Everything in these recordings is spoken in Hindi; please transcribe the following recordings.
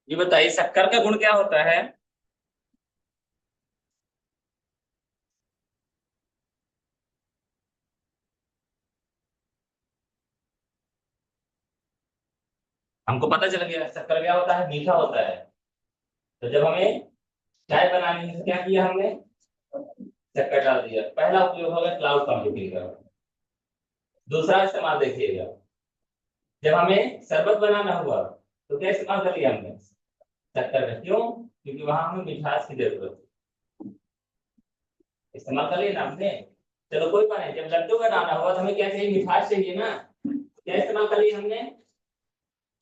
ये बताइए शक्कर का गुण क्या होता है। हमको पता चल गया शक्कर क्या होता है, मीठा होता है। तो जब हमें चाय बनानी है तो क्या किया हमने, शक्कर डाल दिया। पहला उपयोग होगा क्लाउड कंप्यूटिंग का। दूसरा इस्तेमाल देखिएगा, जब हमें शरबत बनाना हुआ तो क्या इस्तेमाल कर लिया हमने, शक्कर का। क्यों? क्योंकि वहां हमें मिठास की जरूरत है। इस्तेमाल कर लिया ना हमने। चलो कोई बात नहीं, जब लड्डू बनाना हुआ तो हमें क्या चाहिए, मिठास चाहिए ना। क्या इस्तेमाल कर लिया हमने,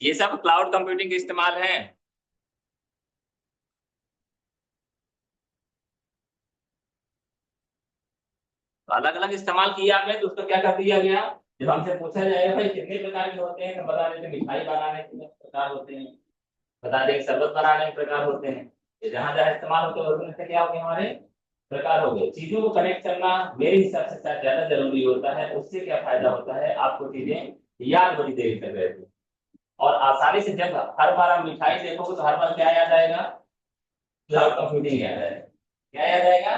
ये सब क्लाउड कंप्यूटिंग के इस्तेमाल है। तो अलग अलग इस्तेमाल किया आपने तो उसका क्या कर दिया गया। जब हमसे पूछा जाएगा भाई कितने प्रकार के होते हैं तो बता देते मिठाई बनाने के कितने प्रकार होते हैं, बता देंगे शरबत बनाने के प्रकार होते हैं। ये जहां जहां इस्तेमाल होते हैं उसमें से क्या हो गए हमारे प्रकार हो गए। चीजों को कनेक्ट करना मेरे हिसाब से शायद ज्यादा जरूरी होता है। उससे क्या फायदा होता है, आपको चीजें याद बड़ी देर तक रहती है। और आसानी से जब हर बार आप मिठाई देखोगे तो हर बार क्या याद आएगा, क्लाउड कंप्यूटिंग याद आएगा। क्या याद आएगा,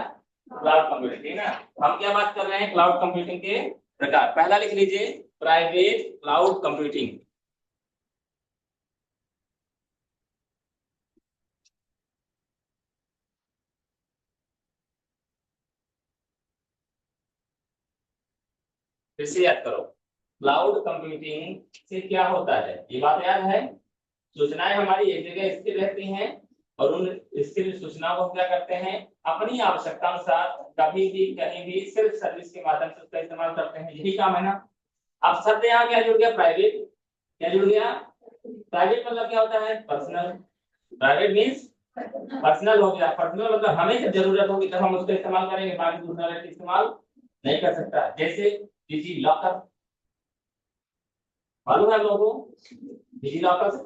क्लाउड कंप्यूटिंग, ठीक है ना। तो हम क्या बात कर रहे हैं, क्लाउड कंप्यूटिंग के प्रकार। पहला लिख लीजिए, प्राइवेट क्लाउड कंप्यूटिंग। फिर से याद करो, क्लाउड कंप्यूटिंग से क्या होता है, ये बात याद है। सूचनाएं हमारी एक जगह स्थिर रहती हैं और उन स्थिर सूचनाओं को क्या करते हैं, अपनी आवश्यकता अनुसार कभी भी कहीं भी सिर्फ सर्विस के माध्यम से उसका इस्तेमाल करते हैं। यही काम है ना। अब शब्द यहाँ क्या जुड़ गया, प्राइवेट। क्या जुड़ गया, प्राइवेट मतलब क्या होता है, पर्सनल। प्राइवेट मीन्स पर्सनल हो गया। पर्सनल मतलब हमें जब जरूरत होगी तब हम उसका इस्तेमाल करेंगे, बाकी दूसरा व्यक्ति इस्तेमाल नहीं कर सकता। जैसे डिजी लॉकर, मालूम है आप लोगों को, डिजी लॉकर से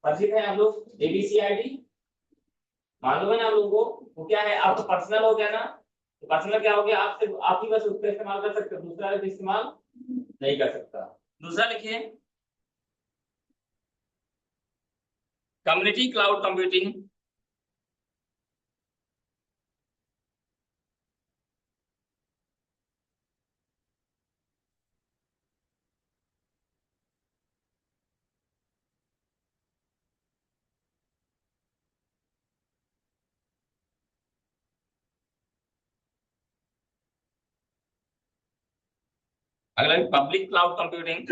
परिचित है आप लोग। एबीसी आईडी मालूम है ना आप लोगों को, वो क्या है, आपका पर्सनल हो गया ना। तो पर्सनल क्या हो गया, आपसे आप ही बस उसका इस्तेमाल कर सकते हो, दूसरा व्यक्ति इस्तेमाल नहीं कर सकता। दूसरा लिखिए, कम्युनिटी क्लाउड कंप्यूटिंग। अगला पब्लिक क्लाउड कंप्यूटिंग।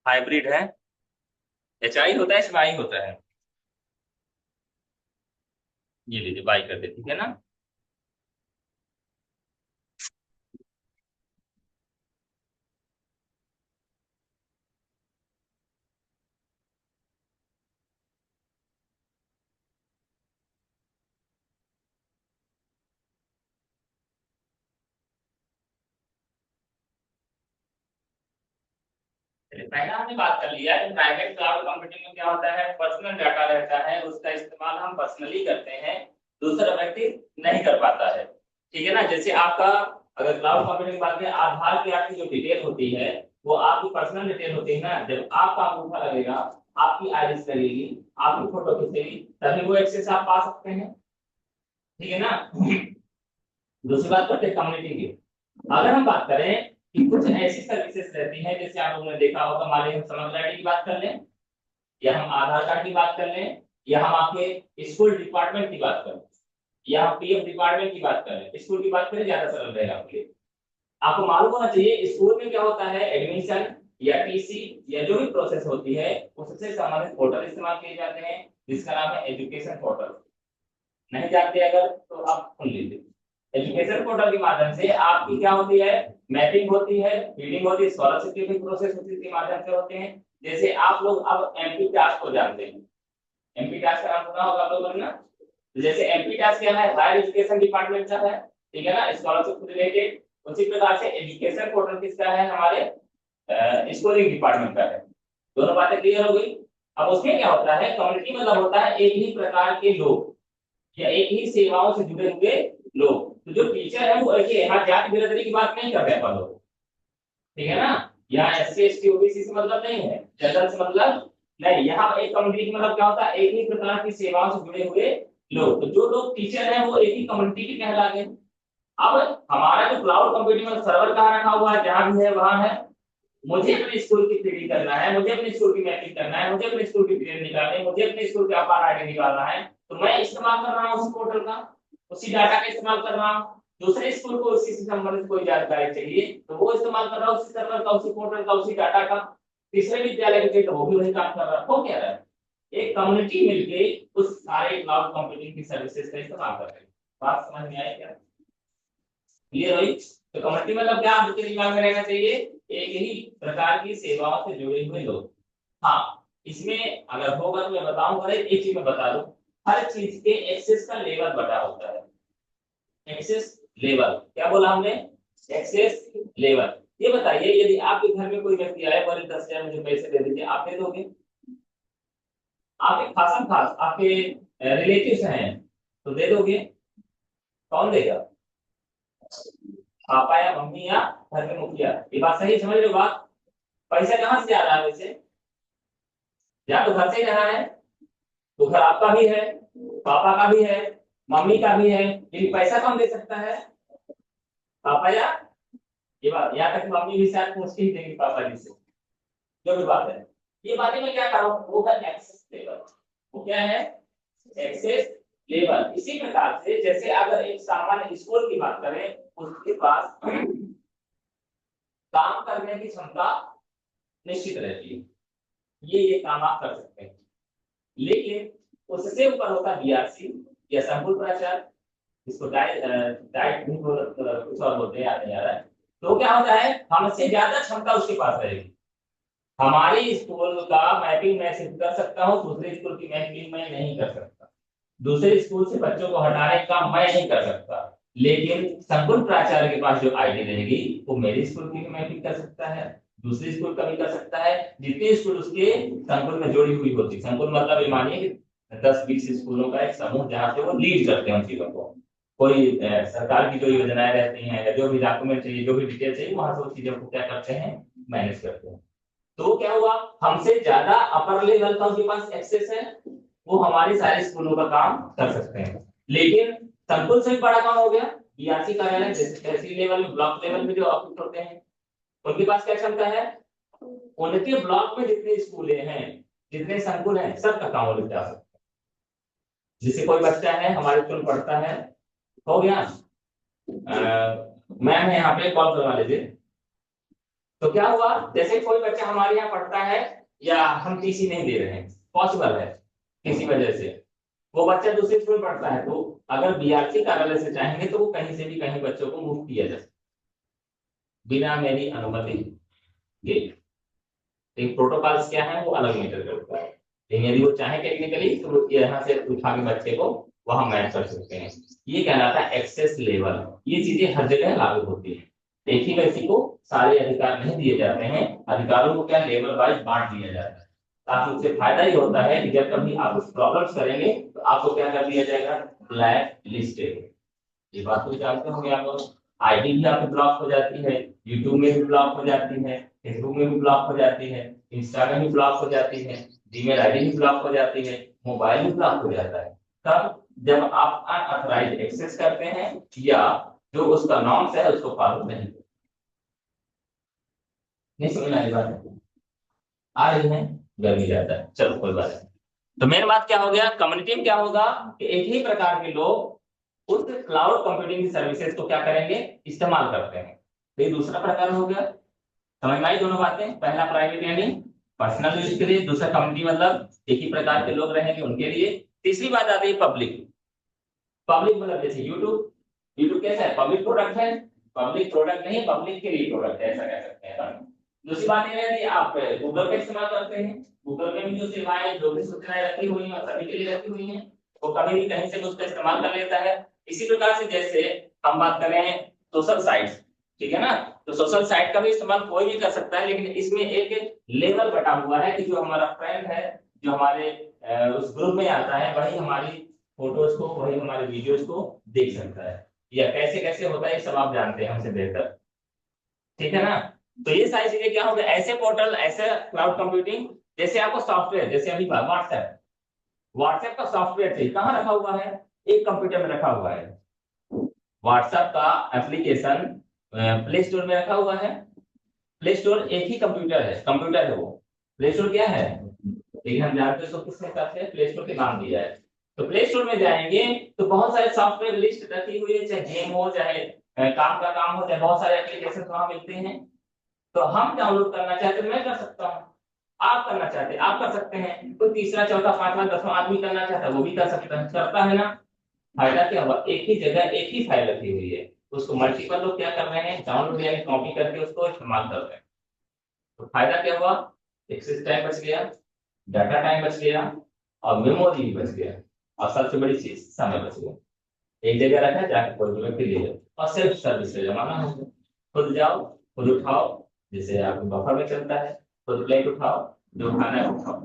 हाइब्रिड है, एच आई होता है, एच वाई होता है। ये लीजिए बाई कर दे, ठीक है ना। पहला हमने बात कर लिया है, प्राइवेट क्लाउड कंप्यूटिंग में क्या होता है, पर्सनल डाटा रहता है, उसका इस्तेमाल हम पर्सनली करते हैं, दूसरा व्यक्ति नहीं कर पाता है। ठीक है ना। जैसे आपका, अगर क्लाउड कंप्यूटिंग की बात करें, आधार की आपकी जो डिटेल होती है वो आपकी पर्सनल डिटेल होती है ना। जब आपका अंगूठा लगेगा, आपकी आईरिस लगेगी, आपकी फोटो खींचेगी, तभी वो एक्सेस आप पा सकते हैं। ठीक है ना। दूसरी बात करते हैं कम्युनिटी की। अगर हम बात करें कि कुछ ऐसी सर्विसेज रहती हैं, जैसे आप लोगों ने देखा होगा, मान लीजिए हम समग्र आईडी की बात कर लें, या हम आधार कार्ड की बात कर लें, या हम आपके स्कूल डिपार्टमेंट की बात करें, या हम पीएफ डिपार्टमेंट की बात करें। स्कूल की बात करें, ज्यादा सरल रहेगा आपके लिए। आपको मालूम होना चाहिए स्कूल में क्या होता है, एडमिशन या टीसी या जो भी प्रोसेस होती है उससे संबंधित पोर्टल इस्तेमाल किए जाते हैं, जिसका नाम है एजुकेशन पोर्टल। नहीं जानते अगर तो आप सुन लीजिए। एजुकेशन पोर्टल के माध्यम से आपकी क्या होती है, मैपिंग होती है, फीडिंग होती है, स्कॉलरशिप की भी प्रोसेस होती है, इसके माध्यम से होते हैं। जैसे आप लोग अब एमपी टास्क को जानते हैं, एमपी टास्क का नाम सुना होगा आप लोगों ने ना। तो जैसे एमपीटास क्या है, हायर एजुकेशन डिपार्टमेंट का है, ठीक है ना, स्कॉलरशिप से रिलेटेड। उसी प्रकार से एजुकेशन पोर्टल किसका है, हमारे स्कूलिंग डिपार्टमेंट का है। दोनों बातें क्लियर हो गई। अब उसमें क्या होता है, कम्युनिटी मतलब होता है एक ही प्रकार के लोग या एक ही सेवाओं से जुड़े हुए लोग। तो जो टीचर है वो ऐसे यहाँ जाति बिरादरी की बात नहीं कर रहे हैं लोग, ठीक है ना, यहाँ एससी एसटी ओबीसी से मतलब नहीं है, जनरल से मतलब नहीं। यहाँ एक कम्युनिटी मतलब क्या होता है, एक ही प्रकार की सेवाओं से जुड़े हुए लोग। तो जो लोग टीचर हैं वो एक ही कम्युनिटी के कहलाते हैं। अब हमारा जो क्लाउड कंप्यूटिंग में सर्वर कहाँ रखा हुआ है, जहां भी है वहां है। मुझे अपने स्कूल की फीडिंग करना है, मुझे अपने स्कूल की मैपिंग करना है, मुझे अपने स्कूल की पीरियड निकालनी है, मुझे अपने स्कूल का अपार आईडी निकालना है, तो मैं इस्तेमाल कर रहा हूँ उस पोर्टल का, उसी डाटा का इस्तेमाल कर रहा हूँ। दूसरे स्कूल को उसी से संबंधित कोई जानकारी चाहिए तो वो इस्तेमाल कर रहा है उसी सर्वर का, उसी पोर्टल का, उसी डाटा का। तीसरे विद्यालय के तो वो भी वही काम कर रहा है। हो क्या रहा है, एक कम्युनिटी मिलके उस सारे क्लाउड कंप्यूटिंग की सर्विसेज का इस्तेमाल कर रही है। बात समझ में आई क्या, क्लियर हुई? तो कम्युनिटी मतलब क्या आपके दिमाग में रहना चाहिए, एक ही प्रकार की सेवाओं से जुड़े हुए लोग। हाँ, इसमें अगर होगा तो मैं बताऊंगा, एक चीज मैं बता दूं, हर चीज के एक्सेस का लेवल बटा होता है। एक्सेस लेवल क्या बोला हमने, एक्सेस लेवल। ये बताइए यदि आपके घर में कोई व्यक्ति आए, बोले 10,000 मुझे पैसे दे दीजिए, आप दे दोगे? आपके खासम खास आपके रिलेटिव्स हैं तो दे दोगे? कौन देगा, पापा या मम्मी या घर में मुखिया? ये बात सही समझ रहे हो बात? पैसा कहाँ से आ रहा है वैसे, या तो घर से जा रहा है, तो घर आपका भी है, पापा का भी है, मम्मी का भी है, लेकिन पैसा कौन दे सकता है, पापा या, ये बात यहाँ तक मम्मी भी शायद पूछती ही देंगी पापा जी से, जो भी बात है। ये बातें मैं क्या कर रहा हूँ, वो है एक्सेस लेवल। वो क्या है, एक्सेस लेवल। इसी प्रकार से जैसे अगर एक सामान्य स्कूल की बात करें, उसके पास काम करने की क्षमता निश्चित रहती है, ये काम आप कर सकते हैं। लेकिन उससे ऊपर होता है बीआरसी या संकुल प्राचार्य, इसको डाइट भी कुछ और बोलते हैं, याद नहीं आ रहा है। तो क्या होता है, हमसे ज्यादा क्षमता उसके पास रहेगी। हमारे स्कूल का मैपिंग मैं सिर्फ कर सकता हूँ, दूसरे स्कूल की मैपिंग मैं नहीं कर सकता, दूसरे स्कूल से बच्चों को हटाने का मैं नहीं कर सकता। लेकिन संकुल प्राचार्य के पास जो आईडी रहेगी वो मेरे स्कूल की भी मैपिंग कर सकता है, दूसरे स्कूल का भी कर सकता है, जितने स्कूल उसके संकुल में जोड़ी हुई होती। संकुल मतलब ये मानिए कि 10-20 स्कूलों का एक समूह जहाँ से वो लीड करते हैं उन चीजों को। कोई सरकार की जो योजनाएं रहती हैं या जो भी डॉक्यूमेंट चाहिए, जो भी डिटेल चाहिए, वहां से उस चीजों को क्या करते हैं, मैनेज करते हैं। तो क्या हुआ, हमसे ज्यादा अपर लेवल का उनके पास एक्सेस है, वो हमारे सारे स्कूलों का काम कर सकते हैं। लेकिन संकुल से भी बड़ा काम हो गया, बीआरसी कार्यालय जैसे तहसील लेवल में, ब्लॉक लेवल में जो ऑफिस होते हैं, उनके पास क्या क्षमता है, उनके ब्लॉक में जितने स्कूल हैं, जितने संकुल हैं, सबका काम वो लोग जा सकते हैं। जैसे कोई बच्चा है हमारे स्कूल पढ़ता है, हो गया, मैम है यहाँ पे, कॉल करवा लीजिए। तो क्या हुआ, जैसे कोई बच्चा हमारे यहाँ पढ़ता है या हम टीसी नहीं दे रहे हैं, पॉसिबल है किसी वजह से, वो बच्चा दूसरे स्कूल पढ़ता है, तो अगर बीआरसी कार्यालय से चाहेंगे तो वो कहीं से भी कहीं बच्चों को मुफ्त किया जा सकता है बिना मेरी अनुमति के। एक प्रोटोकॉल्स क्या है वो अलग मैटर करता है, लेकिन यदि वो चाहे टेक्निकली तो वो यहाँ से उठा के बच्चे को वहां मैच कर सकते हैं। ये कहलाता है एक्सेस लेवल। ये चीजें हर जगह लागू होती है, एक ही व्यक्ति को सारे अधिकार नहीं दिए जाते हैं, अधिकारों को क्या लेवल वाइज बांट दिया जाता है, ताकि उससे फायदा ही होता है कि जब कभी आप कुछ प्रॉब्लम्स करेंगे तो आपको क्या कर दिया जाएगा, ब्लैक लिस्टेड। ये बात तो जानते होंगे आप, आईडी भी आपकी ब्लॉक हो जाती है, यूट्यूब में भी ब्लॉक हो जाती है, फेसबुक में भी ब्लॉक हो जाती है, इंस्टाग्राम भी ब्लॉक हो जाती है, जीमेल आईडी भी ब्लॉक हो जाती है, मोबाइल भी ब्लॉक हो जाता है। तब जब आप अनऑथराइज्ड एक्सेस करते हैं या जो उसका नॉर्म्स है उसको फॉलो नहीं समझ आने बात आ रही है, गर्मी ज्यादा है, चलो कोई बात नहीं। तो मेन बात क्या हो गया, कम्युनिटी में क्या होगा कि एक ही प्रकार के लोग उस क्लाउड कंप्यूटिंग की सर्विसेज को क्या करेंगे, इस्तेमाल करते हैं। तो ये दूसरा प्रकार हो गया। समझ में आई दोनों बातें, पहला प्राइवेट यानी पर्सनल यूज के लिए, दूसरा कम्युनिटी मतलब एक ही प्रकार के लोग रहेंगे उनके लिए। तीसरी बात आती है पब्लिक। पब्लिक मतलब जैसे यूट्यूब, यूट्यूब कैसा है, पब्लिक प्रोडक्ट है, पब्लिक प्रोडक्ट नहीं, पब्लिक के लिए प्रोडक्ट है, ऐसा कह सकते हैं। दूसरी बात यह है कि आप गूगल का इस्तेमाल करते हैं, गूगल में भी जो सेवाएं जो भी सूचनाएं रखी हुई हैं सभी के लिए रखी हुई हैं, वो कभी भी कहीं से भी उसका इस्तेमाल कर लेता है। इसी प्रकार से जैसे हम बात करें सोशल साइट्स, ठीक है ना, तो सोशल साइट का भी इस्तेमाल कोई भी कर सकता है, लेकिन इसमें एक लेवल बटा हुआ है कि जो हमारा फ्रेंड है, जो हमारे उस ग्रुप में आता है, वही हमारी फोटोज को, वही हमारे वीडियोज को देख सकता है, या कैसे कैसे होता है सब आप जानते हैं हमसे बेहतर, ठीक है ना। तो ये सारी चीजें क्या हो गया, ऐसे पोर्टल, ऐसे क्लाउड कंप्यूटिंग, जैसे आपको सॉफ्टवेयर, जैसे अभी व्हाट्सएप, व्हाट्सएप का सॉफ्टवेयर चाहिए, कहाँ रखा हुआ है, एक कंप्यूटर में रखा हुआ है। व्हाट्सएप का एप्लीकेशन प्ले स्टोर में रखा हुआ है। प्ले स्टोर एक ही कंप्यूटर है, कंप्यूटर है वो, प्ले स्टोर क्या है, लेकिन हम जानते हैं उसको किसने कहते हैं, प्ले स्टोर के नाम दिया है। तो प्ले स्टोर में जाएंगे तो बहुत सारे सॉफ्टवेयर लिस्ट रखी हुई है, चाहे गेम हो, चाहे काम का काम हो, चाहे बहुत सारे एप्लीकेशन वहां मिलते हैं। तो हम डाउनलोड करना चाहते हैं, मैं कर सकता हूँ, आप करना चाहते हैं आप कर सकते हैं, कोई तीसरा चौथा पांचवा दसवां आदमी करना चाहता है वो भी कर सकता है, करता है ना। फायदा क्या हुआ, एक ही जगह एक ही फाइल रखी हुई है, उसको मल्टीपल लोग क्या कर रहे हैं, डाउनलोड यानी कॉपी करके उसको इस्तेमाल कर रहे हैं। तो फायदा क्या हुआ, एक्सेस टाइम बच गया, डाटा टाइम बच गया, और मेमोरी भी बच गया, और सबसे बड़ी चीज समय बच गया। एक जगह रखा, जाकर कोई भी व्यक्ति ले लो, और सेल्फ सर्विस का जमाना हो गया, खुद जाओ खुद उठाओ, जैसे आपको बफर में चलता है, खुद प्लेट उठाओ, जो खाना है उठाओ,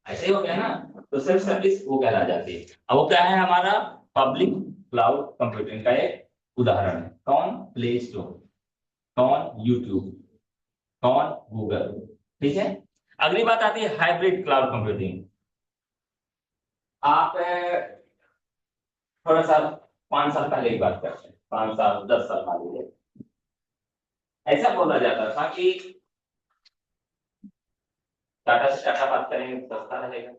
ऐसे ही हो गया ना। तो सेल्फ सर्विस वो कहला जाती है। अब वो क्या है, हमारा पब्लिक क्लाउड कंप्यूटिंग का एक उदाहरण है, कौन, प्ले स्टोर, कौन, यूट्यूब, कौन, गूगल, ठीक है। अगली बात आती है हाइब्रिड क्लाउड कंप्यूटिंग। आप थोड़ा सा 5 साल पहले की बात करते हैं, 5 साल 10 साल मान लीजिए, ऐसा बोला जाता था कि टाटा से टाटा बात करेंगे तो सस्ता रहेगा,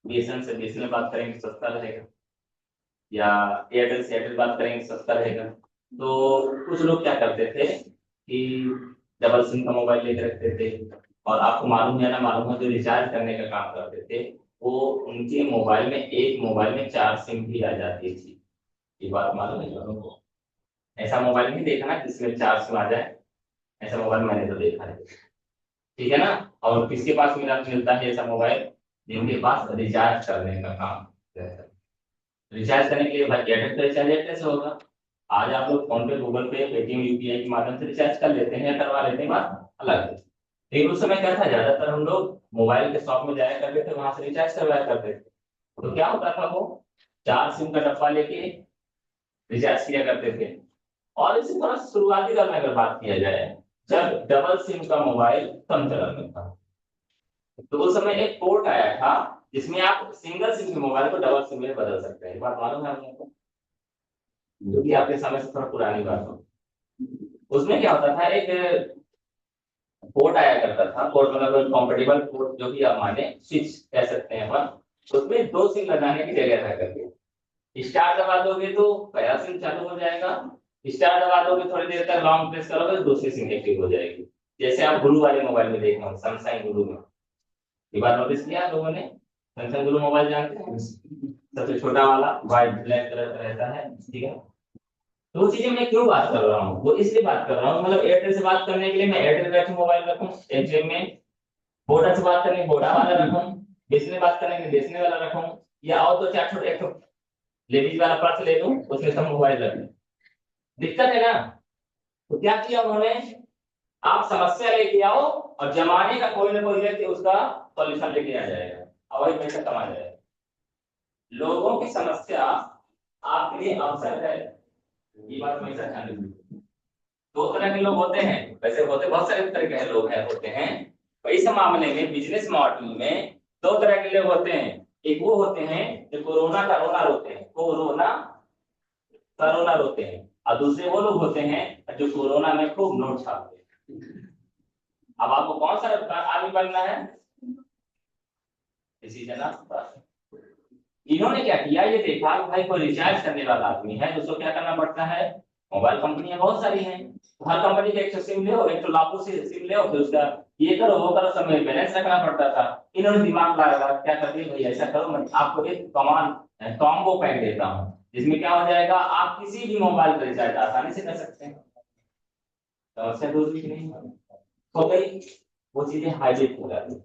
बीएसएनएल से बीएसएनएल बात करेंगे तो सस्ता रहेगा, या एयरटेल से एयरटेल बात करेंगे तो सस्ता रहेगा। तो कुछ लोग क्या करते थे कि डबल सिम का मोबाइल लेके रखते थे, और आपको मालूम है ना, मालूम है, जो रिचार्ज करने का काम करते थे, वो उनके मोबाइल में, एक मोबाइल में 4 सिम भी आ जाती थी। ये बात मालूम है लोगों को, ऐसा मोबाइल नहीं देखा ना जिसमें 4 सिम आ जाए, ऐसा मोबाइल मैंने तो देखा है, ठीक है ना। और किसके पास मिलता है ऐसा मोबाइल, जिनके पास रिचार्ज करने का काम रहता है। रिचार्ज करने के लिए भाई एयरटेल का रिचार्ज एयरटेल से होगा। आज आप लोग फोन पे, गूगल पे, पेटीएम, यूपीआई के माध्यम से रिचार्ज कर लेते हैं या करवा लेते हैं, बात अलग है। लेकिन उस समय क्या था, ज्यादातर हम लोग मोबाइल के शॉप में जाया करते थे, वहां से रिचार्ज करवाया करते थे। तो क्या होता था, वो 4 सिम का डब्बा लेके रिचार्ज किया करते थे। और इसी तरह शुरुआती दौर में अगर बात किया जाए, जब डबल सिम का मोबाइल कम चलन में था, तो उस समय एक पोर्ट आया था जिसमें आप सिंगल सिम के मोबाइल को डबल सिम में बदल सकते हैं, बात मालूम है आप लोगों को, जो कि आपके समय से थोड़ा पुरानी बात हो। उसमें क्या होता था, एक पोर्ट आया करता था, पोर्ट मतलब कॉम्पेटिबल पोर्ट, जो कि आप माने स्विच कह सकते हैं अपन, उसमें 2 सिम लगाने की जगह रहा करके, स्टार दबा दोगे तो पहला सिम चालू हो जाएगा, स्टार दबा दोगे थोड़ी देर तक लॉन्ग प्रेस करोगे तो दूसरी सिम एक्टिव हो जाएगी। जैसे आप गुरु वाले मोबाइल में देखना, सैमसंग गुरु में, ये बात नोटिस किया आप लोगों ने, सैमसंग गुरु मोबाइल जानते हैं, सबसे छोटा वाला व्हाइट ब्लैक कलर का रहता है, ठीक है। तो वो चीजें मैं क्यों बात कर रहा हूँ, वो इसलिए बात कर रहा हूँ, मतलब एयरटेल से बात करने के लिए मैं एयरटेल का मोबाइल रखूँ एक जेब में, वोडा से बात करने वोडा वाला रखूँ, बीएसएनएल बात करने के लिए बीएसएनएल वाला रखूँ, या और 2 4 छोटे, एक लेडीज वाला पर्स ले लूँ, उसमें सब मोबाइल रख लूँ, दिक्कत है ना। तो क्या किया उन्होंने, आप समस्या लेके आओ और जमाने का कोई ना कोई व्यक्ति उसका सॉल्यूशन लेके आ जाएगा, और वही पैसा कमा जाएगा। लोगों की समस्या आपके लिए अवसर है, ये बात हमेशा ध्यान रखिए। 2 तरह के लोग होते हैं, वैसे होते बहुत सारे तरह के लोग हैं, होते हैं। तो इस मामले में बिजनेस मॉडल में 2 तरह के लोग होते हैं। एक वो होते हैं जो कोरोना का रोना रोते हैं, कोरोना करोना रोते हैं, और दूसरे वो लोग होते हैं जो कोरोना में खूब नोट छापते हैं। अब आपको कौन सा आदमी बनना है, इसी जना। इन्होंने क्या किया, ये देखा कि भाई कोई रिचार्ज करने वाला आदमी है, तो उसको क्या करना पड़ता है, मोबाइल कंपनियां बहुत सारी हैं, तो हर कंपनी का एक तो सिम ले, एक तो लाखों से सिम ले, फिर उसका ये करो वो करो, सब में बैलेंस रखना पड़ता था। इन्होंने दिमाग लगाया, क्या करते हैं भाई, ऐसा करो मैं आपको एक कमांड कॉम्बो पैक देता हूँ, जिसमें क्या हो जाएगा, आप किसी भी मोबाइल का रिचार्ज आसानी से कर सकते हैं, समस्या दूर भी नहीं हो गई। वो चीजें हाइब्रिड हो जाती है,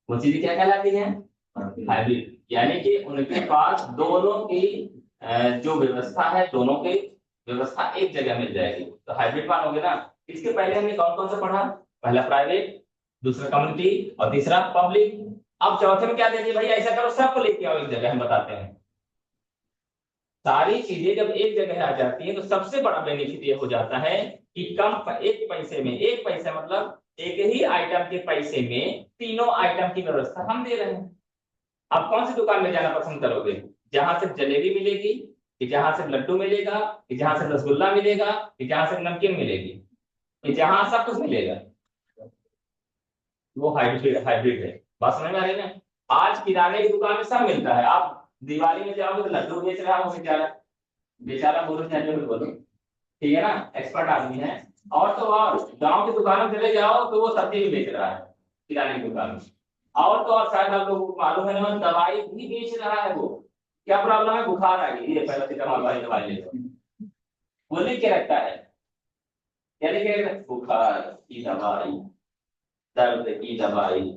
वो चीजें क्या कहलाती है, हाइब्रिड। यानी कि उनके पास दोनों की जो व्यवस्था है, दोनों की व्यवस्था एक जगह मिल जाएगी, तो हाइब्रिड मानोगे ना। इसके पहले हमने कौन कौन सा पढ़ा? पहला प्राइवेट, दूसरा कम्युनिटी और तीसरा पब्लिक। अब चौथे में क्या दे दिया भाई, ऐसा करो सबको लेके आओ एक जगह, हम बताते हैं। सारी चीजें जब एक जगह आ जाती है तो सबसे बड़ा बेनिफिट ये हो जाता है कि एक पैसे में, एक पैसे मतलब एक ही आइटम के पैसे में तीनों आइटम की व्यवस्था हम दे रहे हैं। आप कौन सी दुकान में जाना पसंद करोगे? जहां से जलेबी मिलेगी, कि जहां से लड्डू मिलेगा, कि जहां से रसगुल्ला मिलेगा, कि जहां से नमकीन मिलेगी, कि जहां सब कुछ मिलेगा? वो हाइब्रिड हाइब्रिड है। बात समझ में आ रही है ना? आज किराने की दुकान में सब मिलता है, आप दिवाली में जाओगे तो लड्डू बेच रहा हो बेचारा, बेचारा बोलो चाहे जो भी बोलो, ठीक है ना, एक्सपर्ट आदमी है। और तो और गांव की दुकान में चले जाओ तो वो सब्जी भी बेच रहा है किराने की दुकान में। और तो और शायद आप लोगों को मालूम है ना, दवाई भी बेच रहा है वो। क्या प्रॉब्लम है? बुखार आ गई, ये पैरासीटामोल वाली दवाई ले लो। वो लिख के रखता है, क्या लिख के रखता है? बुखार की दवाई, दर्द की दवाई,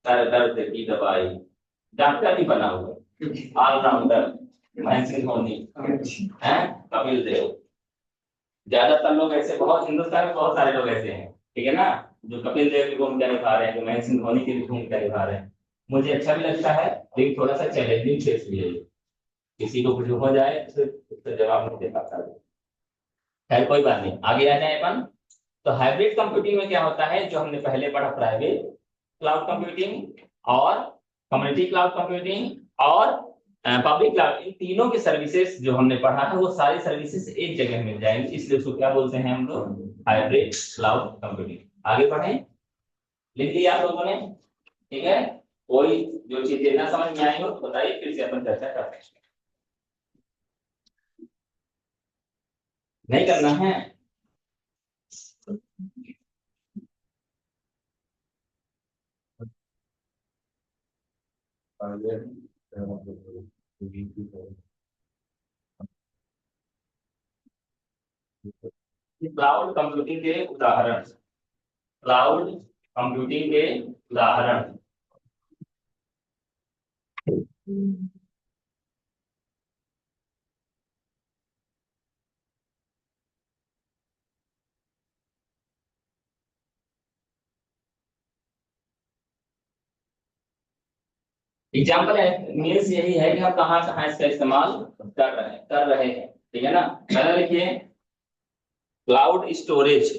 सर दर्द की दवाई। डॉक्टर ही बना हुआ, ऑलराउंडर, महेंद्र सिंह धोनी है, कपिल देव। ज्यादातर लोग ऐसे, बहुत हिंदुस्तान में बहुत सारे लोग ऐसे हैं, ठीक है ना, जो कपिल देव की भूमिका निभा रहे हैं, जो महेंद्र सिंह धोनी की भी भूमिका निभा रहे हैं। मुझे अच्छा भी लगता है, लेकिन थोड़ा सा चैलेंजिंग फेस भी है। किसी को कुछ हो जाए तो फिर उसका जवाब नहीं दे पाता। खैर कोई बात नहीं, आगे आ जाए अपन। तो हाइब्रिड कंप्यूटिंग में क्या होता है, जो हमने पहले पढ़ा, प्राइवेट क्लाउड कंप्यूटिंग और कम्युनिटी क्लाउड कंप्यूटिंग और पब्लिक क्लाउड, इन तीनों की सर्विसेज जो हमने पढ़ा है वो सारी सर्विसेज एक जगह मिल जाएंगी, इसलिए उसको क्या बोलते हैं हम लोग? Hybrid cloud computing. आगे बढ़े, लिख लिया आप लोगों ने? ठीक है। कोई जो चीजें ना समझ में आई हो तो बताइए, फिर से अपन चर्चा करते हैं। नहीं करना है? क्लाउड कंप्यूटिंग के उदाहरण, क्लाउड कंप्यूटिंग के उदाहरण। एग्जाम्पल मीन्स यही है कि हम कहाँ कहाँ इसका इस्तेमाल कर रहे हैं, ठीक है ना। पहला लिखिए, क्लाउड स्टोरेज।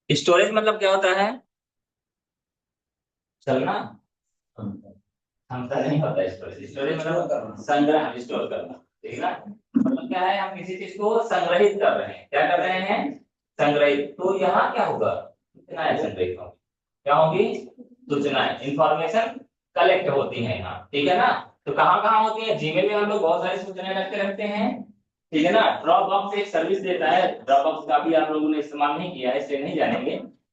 स्टोरेज मतलब क्या होता है? चलना, क्षमता नहीं होता स्टोरेज। स्टोरेज मतलब संग्रह, स्टोर करना, ठीक है ना। मतलब क्या है, हम किसी चीज को संग्रहित कर रहे हैं, क्या कर रहे हैं? संग्रहित। तो यहाँ क्या होगा? सूचनाएं संग्रहित होंगी। क्या होगी? सूचनाएं, इंफॉर्मेशन कलेक्ट होती है यहाँ, ठीक है ना। तो कहाँ कहाँ होती है? जीमेल में हम लोग बहुत सारी सूचनाएं रखते हैं, ठीक है ना। ड्रॉप बॉक्स एक सर्विस देता है, ड्रॉप बॉक्स का भी आप लोगों ने इस्तेमाल नहीं किया है इसलिए नहीं जानेंगे।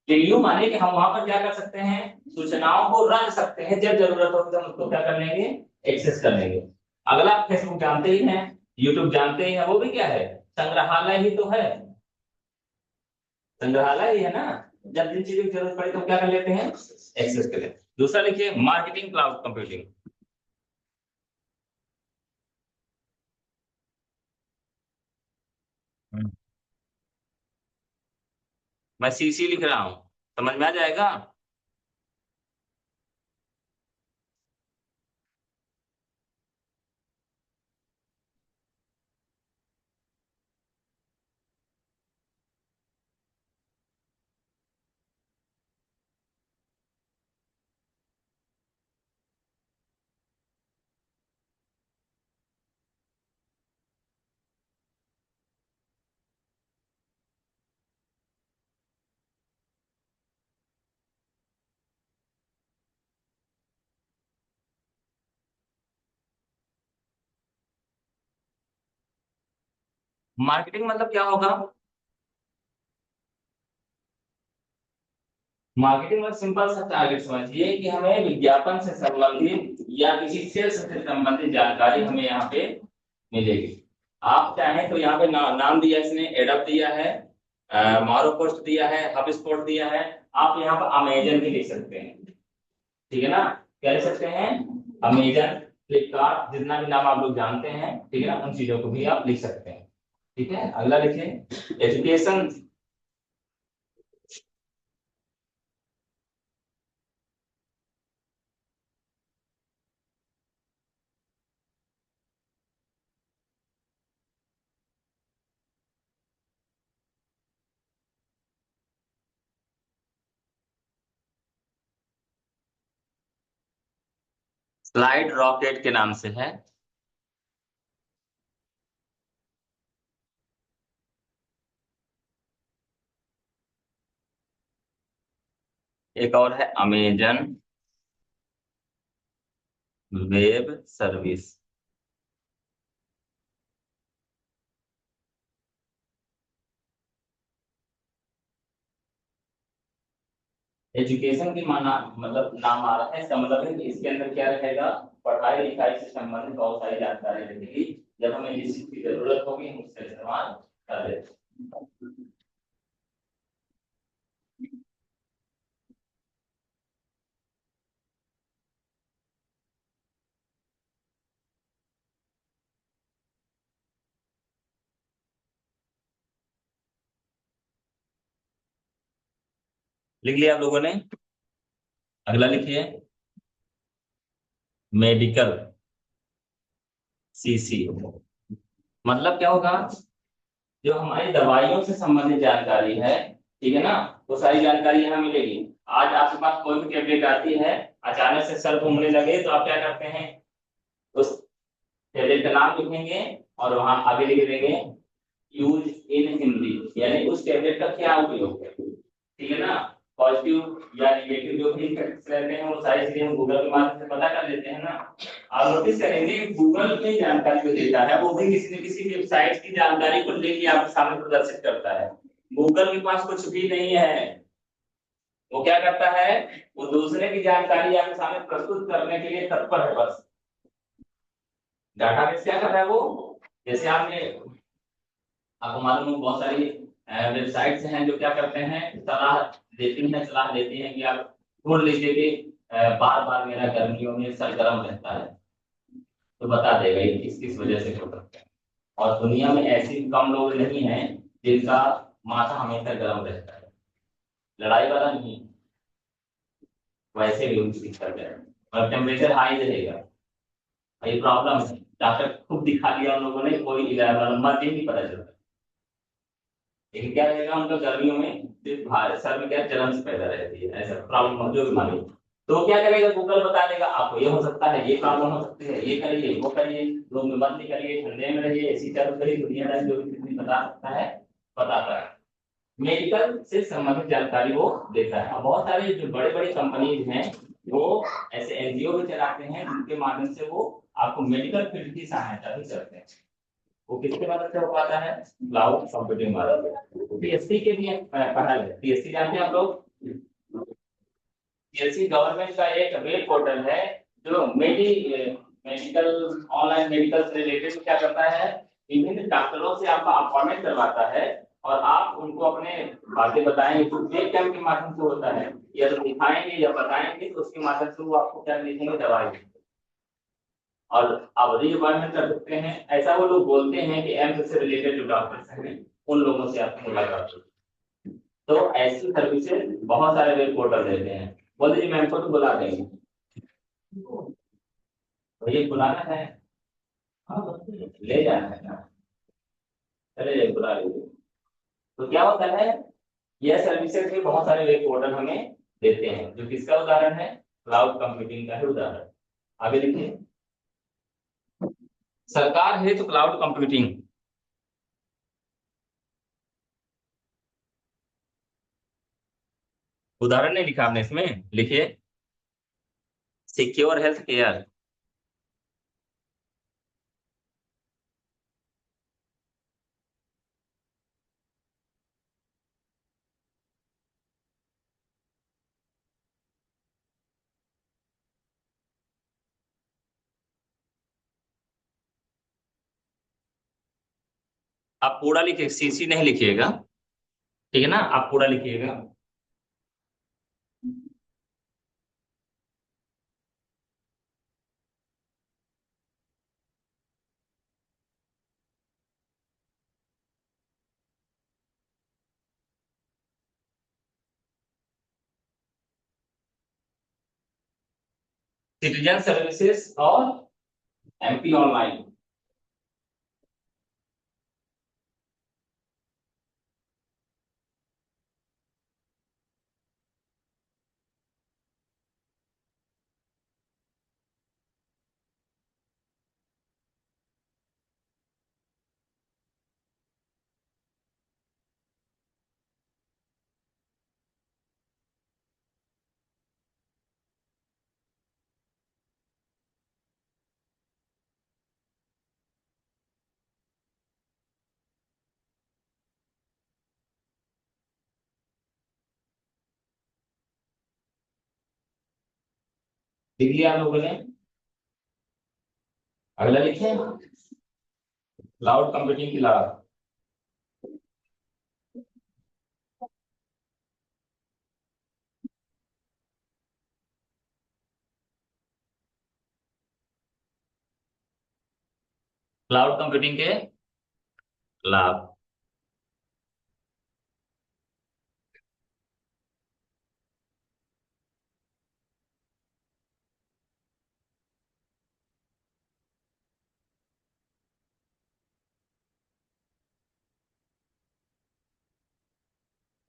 लेकिन यूं माने कि हम वहां पर क्या कर सकते हैं, सूचनाओं को रख सकते हैं, जब जरूरत हो तो हम उसको क्या कर लेंगे? एक्सेस कर लेंगे। अगला, फेसबुक जानते ही हैं, यूट्यूब जानते ही हैं, वो भी क्या है? संग्रहालय ही तो है, संग्रहालय ही है ना। जब जिन चीजों की जरूरत पड़े तो हम क्या कर लेते हैं? एक्सेस कर लेते हैं। दूसरा लिखिए, मार्केटिंग क्लाउड कंप्यूटिंग। मैं सीसी लिख रहा हूँ, समझ में आ जाएगा? मार्केटिंग मतलब क्या होगा? मार्केटिंग मतलब सिंपल सा टारगेट समझिए कि हमें विज्ञापन से संबंधित या किसी सेल्स से संबंधित जानकारी हमें यहाँ पे मिलेगी। आप चाहें तो यहाँ पे नाम दिया इसने, एडअप दिया है, मारो पोस्ट दिया है, हब स्पॉट दिया है। आप यहाँ पर अमेजन भी लिख सकते हैं, ठीक है ना? क्या लिख सकते हैं? अमेजन, फ्लिपकार्ट, जितना भी नाम आप लोग जानते हैं, ठीक है ना, उन चीजों को भी आप लिख सकते हैं। ठीक है, अगला लिखिए, एजुकेशन। स्लाइड रॉकेट के नाम से है। एक और है अमेजन वेब सर्विस। एजुकेशन की माना मतलब नाम आ रहा है, इसका मतलब है कि इसके अंदर क्या रहेगा? पढ़ाई लिखाई से संबंधित बहुत सारी जानकारी रहेगी। जब हमें जिस चीज की जरूरत होगी हम उसका इस्तेमाल कर लेते हैं। लिख लिया आप लोगों ने? अगला लिखिए, मेडिकल सीसी। मतलब क्या होगा? जो हमारी दवाइयों से संबंधित जानकारी है, ठीक है ना, वो सारी जानकारी यहाँ मिलेगी। आज आपके पास कोई भी टेबलेट आती है, अचानक से सर घूमने लगे तो आप क्या करते हैं? उस टेबलेट का नाम लिखेंगे और वहां आगे लिख देंगे यूज इन हिंदी, यानी उस टेबलेट का क्या उपयोग है, ठीक है ना? पॉजिटिव या निगेटिव जो भी इफेक्ट्स रहते हैं वो सारी चीजें हम गूगल के माध्यम से पता कर लेते हैं ना। आप नोटिस करेंगे गूगल में जानकारी जो देता है वो भी किसी न किसी वेबसाइट की जानकारी को लेके आपके सामने प्रदर्शित करता है। गूगल के पास कुछ भी नहीं है। वो क्या करता है? वो दूसरे की जानकारी आपके सामने प्रस्तुत करने के लिए तत्पर है बस। डाटाबेस क्या कर रहा है वो? जैसे आपने, आपको मालूम हो बहुत सारी वेबसाइट्स हैं जो क्या करते हैं, सलाह देती हैं कि आप ढूंढ लीजिए कि बार बार मेरा गर्मियों में सर गर्म रहता है, तो बता देगा ये किस किस वजह से हो सकता है। और दुनिया में ऐसे कम लोग नहीं हैं जिनका माथा हमेशा गर्म रहता है, लड़ाई वाला नहीं, वैसे भी उनकी दिक्कत है, और टेम्परेचर हाई रहेगा। और ये प्रॉब्लम है, डॉक्टर खूब दिखा लिया उन लोगों ने, कोई इलाज मर्ज ही नहीं पता चलता। लेकिन क्या रहेगा उनका गर्मियों में सिर्फ सर में क्या जलन से पैदा रहती है, ऐसा प्रॉब्लम जो भी मानी। तो क्या करेगा? गूगल बता देगा आपको ये हो सकता है, ये प्रॉब्लम हो सकती है, ये करिए वो करिए, रूम में बंद नहीं करिए, ठंडे में रहिए, एसी चालू करिए, दुनियादारी जो भी कितनी बता सकता है बताता है। मेडिकल से संबंधित जानकारी वो देता है। और बहुत सारे जो बड़े बड़े कंपनीज हैं वो ऐसे एनजीओ भी चलाते हैं जिनके माध्यम से वो आपको मेडिकल फील्ड की सहायता भी करते हैं। वो किसके मदद से हो पाता है? क्लाउड कंप्यूटिंग मदद से। पीएससी के भी पढ़ा है, पीएससी जानते हैं आप लोग? पीएससी गवर्नमेंट का एक वेब पोर्टल है जो मेडिकल, ऑनलाइन मेडिकल से रिलेटेड क्या करता है, विभिन्न डॉक्टरों से आपका अपॉइंटमेंट करवाता है और आप उनको अपने बातें बताएंगे तो वेब कैम के माध्यम से होता है, या तो दिखाएंगे या बताएंगे तो उसके माध्यम से वो आपको क्या लिखेंगे, दवाई। और अवधि अपॉइंटमेंट कर सकते हैं। ऐसा वो लोग बोलते हैं कि एम्स से रिलेटेड जो डॉक्टर्स हैं उन लोगों से आपकी मुलाकात होगी। तो ऐसी सर्विसेज बहुत सारे वेब पोर्टल देते हैं। बोल दीजिए मैम को तो बुला देंगे, तो ये बुलाना है। हाँ, ले जाना है ना, चले जाइए बुला लीजिए। तो क्या होता है, यह सर्विसेज के बहुत सारे वेब पोर्टल हमें देते हैं, जो किसका उदाहरण है? क्लाउड कंप्यूटिंग का ही उदाहरण। आगे देखिए, सरकार है तो क्लाउड कंप्यूटिंग। उदाहरण नहीं लिखा आपने इसमें, लिखिए सिक्योर हेल्थ केयर। आप पूरा लिखिए, सीसी नहीं लिखिएगा, ठीक है ना, आप पूरा लिखिएगा। सिटीजन सर्विसेज और एमपी ऑनलाइन। लिख लिया आप लोगों ने? अगला लिखें, क्लाउड कंप्यूटिंग की लागत। क्लाउड कंप्यूटिंग के लाभ।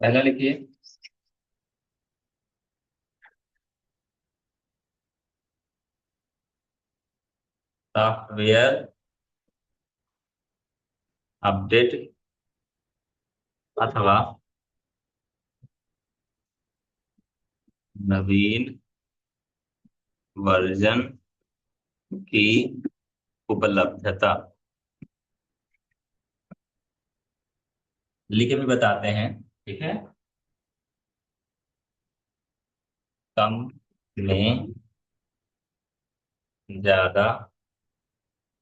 पहला लिखिए, सॉफ्टवेयर अपडेट अथवा नवीन वर्जन की उपलब्धता। लिख के भी बताते हैं, ठीक है। कम में ज्यादा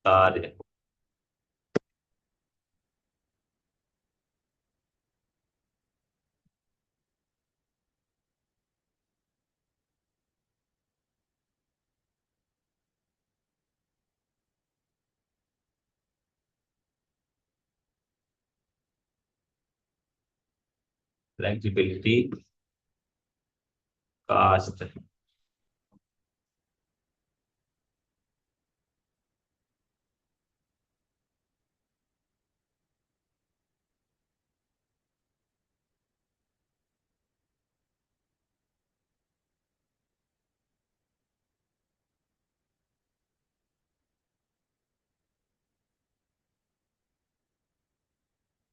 कार्य। Flexibility cost.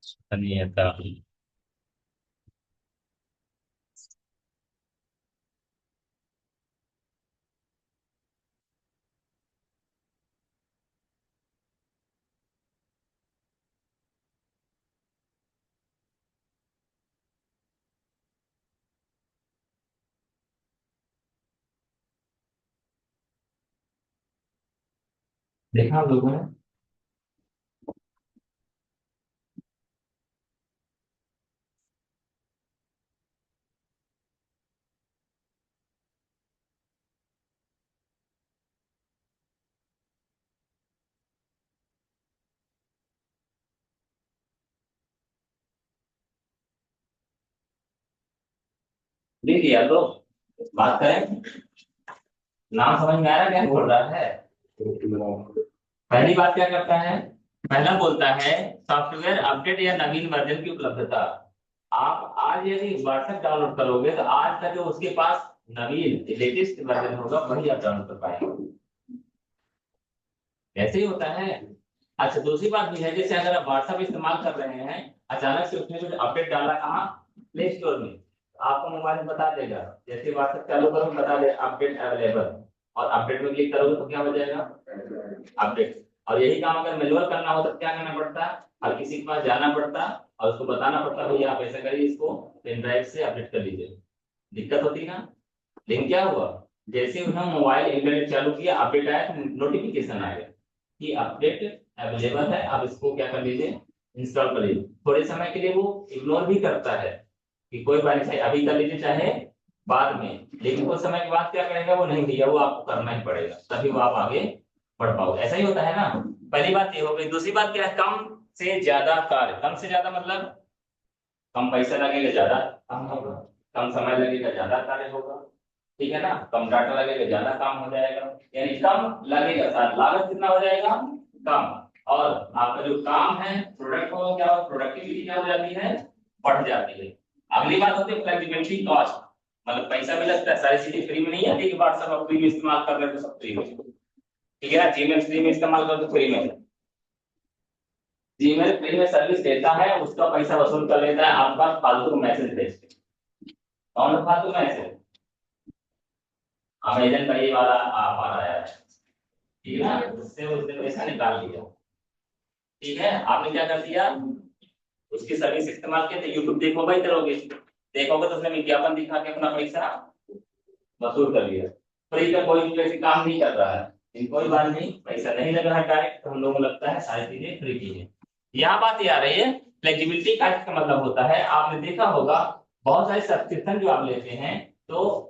स्थानीयता। देखा आप लोगों ने? लिख लिया तो बात करें। नाम समझ में आ रहा है क्या बोल रहा है? पहली बात क्या करता है? पहला बोलता है सॉफ्टवेयर अपडेट या नवीन वर्जन की उपलब्धता। आप आज यदि व्हाट्सएप डाउनलोड करोगे तो आज का जो उसके पास नवीन लेटेस्ट वर्जन होगा वही आप डाउनलोड कर पाएंगे। ऐसे ही होता है। अच्छा, दूसरी बात भी है, जैसे अगर आप व्हाट्सएप इस्तेमाल कर रहे हैं, अचानक से उसने कुछ अपडेट डाला कहाँ, प्ले स्टोर में, तो आपको मोबाइल में बता देगा। जैसे व्हाट्सएप चालू करो बता दे अपडेट अवेलेबल, और अपडेट में क्लिक करोगे तो क्या हो जाएगा, अपडेट। और यही काम अगर मैनुअल करना हो तो क्या करना पड़ता, और किसी के पास जाना पड़ता और उसको बताना पड़ता भैया आप ऐसा करिए, इसको पेन ड्राइव से अपडेट कर लीजिए। दिक्कत होती ना। लेकिन क्या हुआ, जैसे उन्होंने मोबाइल इंटरनेट चालू किया, अपडेट आया तो नोटिफिकेशन आ गया कि अपडेट अवेलेबल है, आप इसको क्या कर लीजिए, इंस्टॉल कर लीजिए, थोड़े समय के लिए वो इग्नोर भी करता है कि कोई बात नहीं, अभी कर लीजिए चाहे बाद में, लेकिन कुछ समय के बाद क्या करेगा वो, नहीं भैया वो आपको करना ही पड़ेगा, तभी वो आप आगे बढ़ पाओगे। ऐसा ही होता है ना। पहली बात ये हो गई। दूसरी बात क्या है, कम से ज्यादा कार्य। कम से ज्यादा मतलब कम पैसा लगेगा, ज्यादा काम होगा। कम समय लगेगा, ज्यादा कार्य होगा। ठीक है ना। कम डाटा लगेगा, ज्यादा काम हो जाएगा। यानी कम लगेगा, लागत कितना हो जाएगा, कम। और आपका जो काम है, प्रोडक्ट हो क्या, प्रोडक्टिविटी क्या हो जाती है, बढ़ जाती है। अगली बात होती है फ्लेक्सिबिलिटी कॉस्ट, मतलब पैसा भी लगता है, सारी चीजें फ्री में नहीं आती कि व्हाट्सएप आप फ्री में इस्तेमाल कर रहे हो तो सब फ्री में। ठीक है ना। जीमेल फ्री में इस्तेमाल करो तो फ्री में। जीमेल फ्री में सर्विस देता है, उसका पैसा वसूल कर लेता है आपका फालतू मैसेज भेज के। कौन सा फालतू मैसेज, अमेजन का ये वाला आप आ रहा है, ठीक है ना, उससे उसने पैसा निकाल लिया। ठीक है, आपने क्या कर दिया, उसकी सर्विस इस्तेमाल किया, तो यूट्यूब देखोगे ही करोगे, देखोगे तो उसने विज्ञापन दिखा के अपना पैसा वसूल कर लिया। फ्री का कोई भी वैसे काम नहीं कर रहा है, लेकिन कोई बात नहीं, पैसा नहीं लग रहा है डायरेक्ट, तो हम लोगों को लगता है सारी चीजें फ्री की है। यहाँ बात ये आ रही है, फ्लेक्सिबिलिटी का इसका मतलब होता है, आपने देखा होगा बहुत सारे सब्सक्रिप्शन जो आप लेते हैं, तो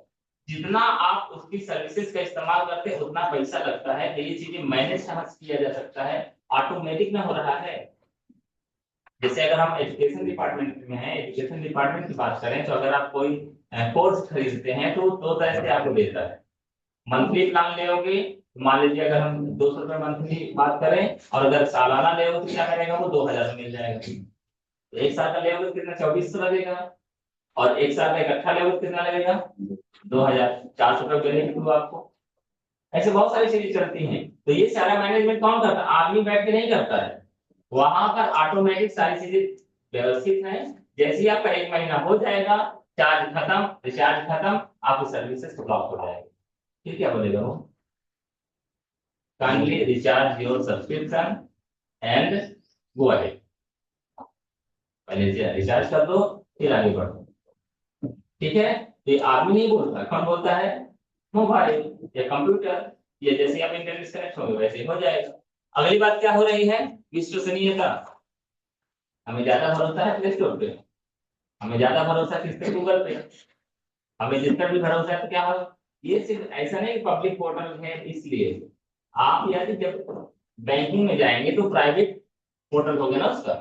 जितना आप उसकी सर्विसेज का इस्तेमाल करते हैं उतना पैसा लगता है। तो ये चीजें मैनेज कहाँ से किया जा सकता है, ऑटोमेटिक में हो रहा है। जैसे अगर हम एजुकेशन डिपार्टमेंट में हैं, एजुकेशन डिपार्टमेंट की बात करें, तो अगर आप कोई कोर्स खरीदते हैं तो दो तरह से आपको देता है। मंथली प्लान लेोगे, मान लीजिए अगर हम 200 रुपए मंथली बात करें, और अगर सालाना लेोगे तो क्या करेगा वो 2000 में मिल जाएगा। तो एक साल का लेोगे तो कितना, 2400 लगेगा। और एक साल का इकट्ठा लेोगे तो कितना लगेगा, 2400 रुपये बेनिफिट हुआ आपको। ऐसे बहुत सारी चीजें चलती हैं। तो ये सारा मैनेजमेंट कौन करता है, आदमी बैठ के नहीं करता है, वहां पर ऑटोमेटिक सारी चीजें व्यवस्थित है। जैसे ही आपका 1 महीना हो जाएगा, चार्ज खत्म, रिचार्ज खत्म, आपकी सर्विसेज ब्लॉक हो जाएगी। फिर क्या बोलेगा वो, kindly recharge your subscription and go ahead. पहले रिचार्ज कर दो, फिर आगे बढ़ो। ठीक है। तो ये आदमी नहीं बोलता, कौन बोलता है, मोबाइल या कंप्यूटर, या जैसे आप इंटरनेट से कनेक्ट होंगे वैसे हो जाएगा। अगली बात क्या हो रही है, विश्वसनीयता। हमें ज्यादा भरोसा है प्ले स्टोर पे, हमें ज्यादा भरोसा है किस पे, गूगल पे। हमें जिस पर भी भरोसा है तो क्या हो, ये सिर्फ ऐसा नहीं पब्लिक पोर्टल है इसलिए। आप यदि जब बैंकिंग में जाएंगे तो प्राइवेट पोर्टल हो गया ना उसका,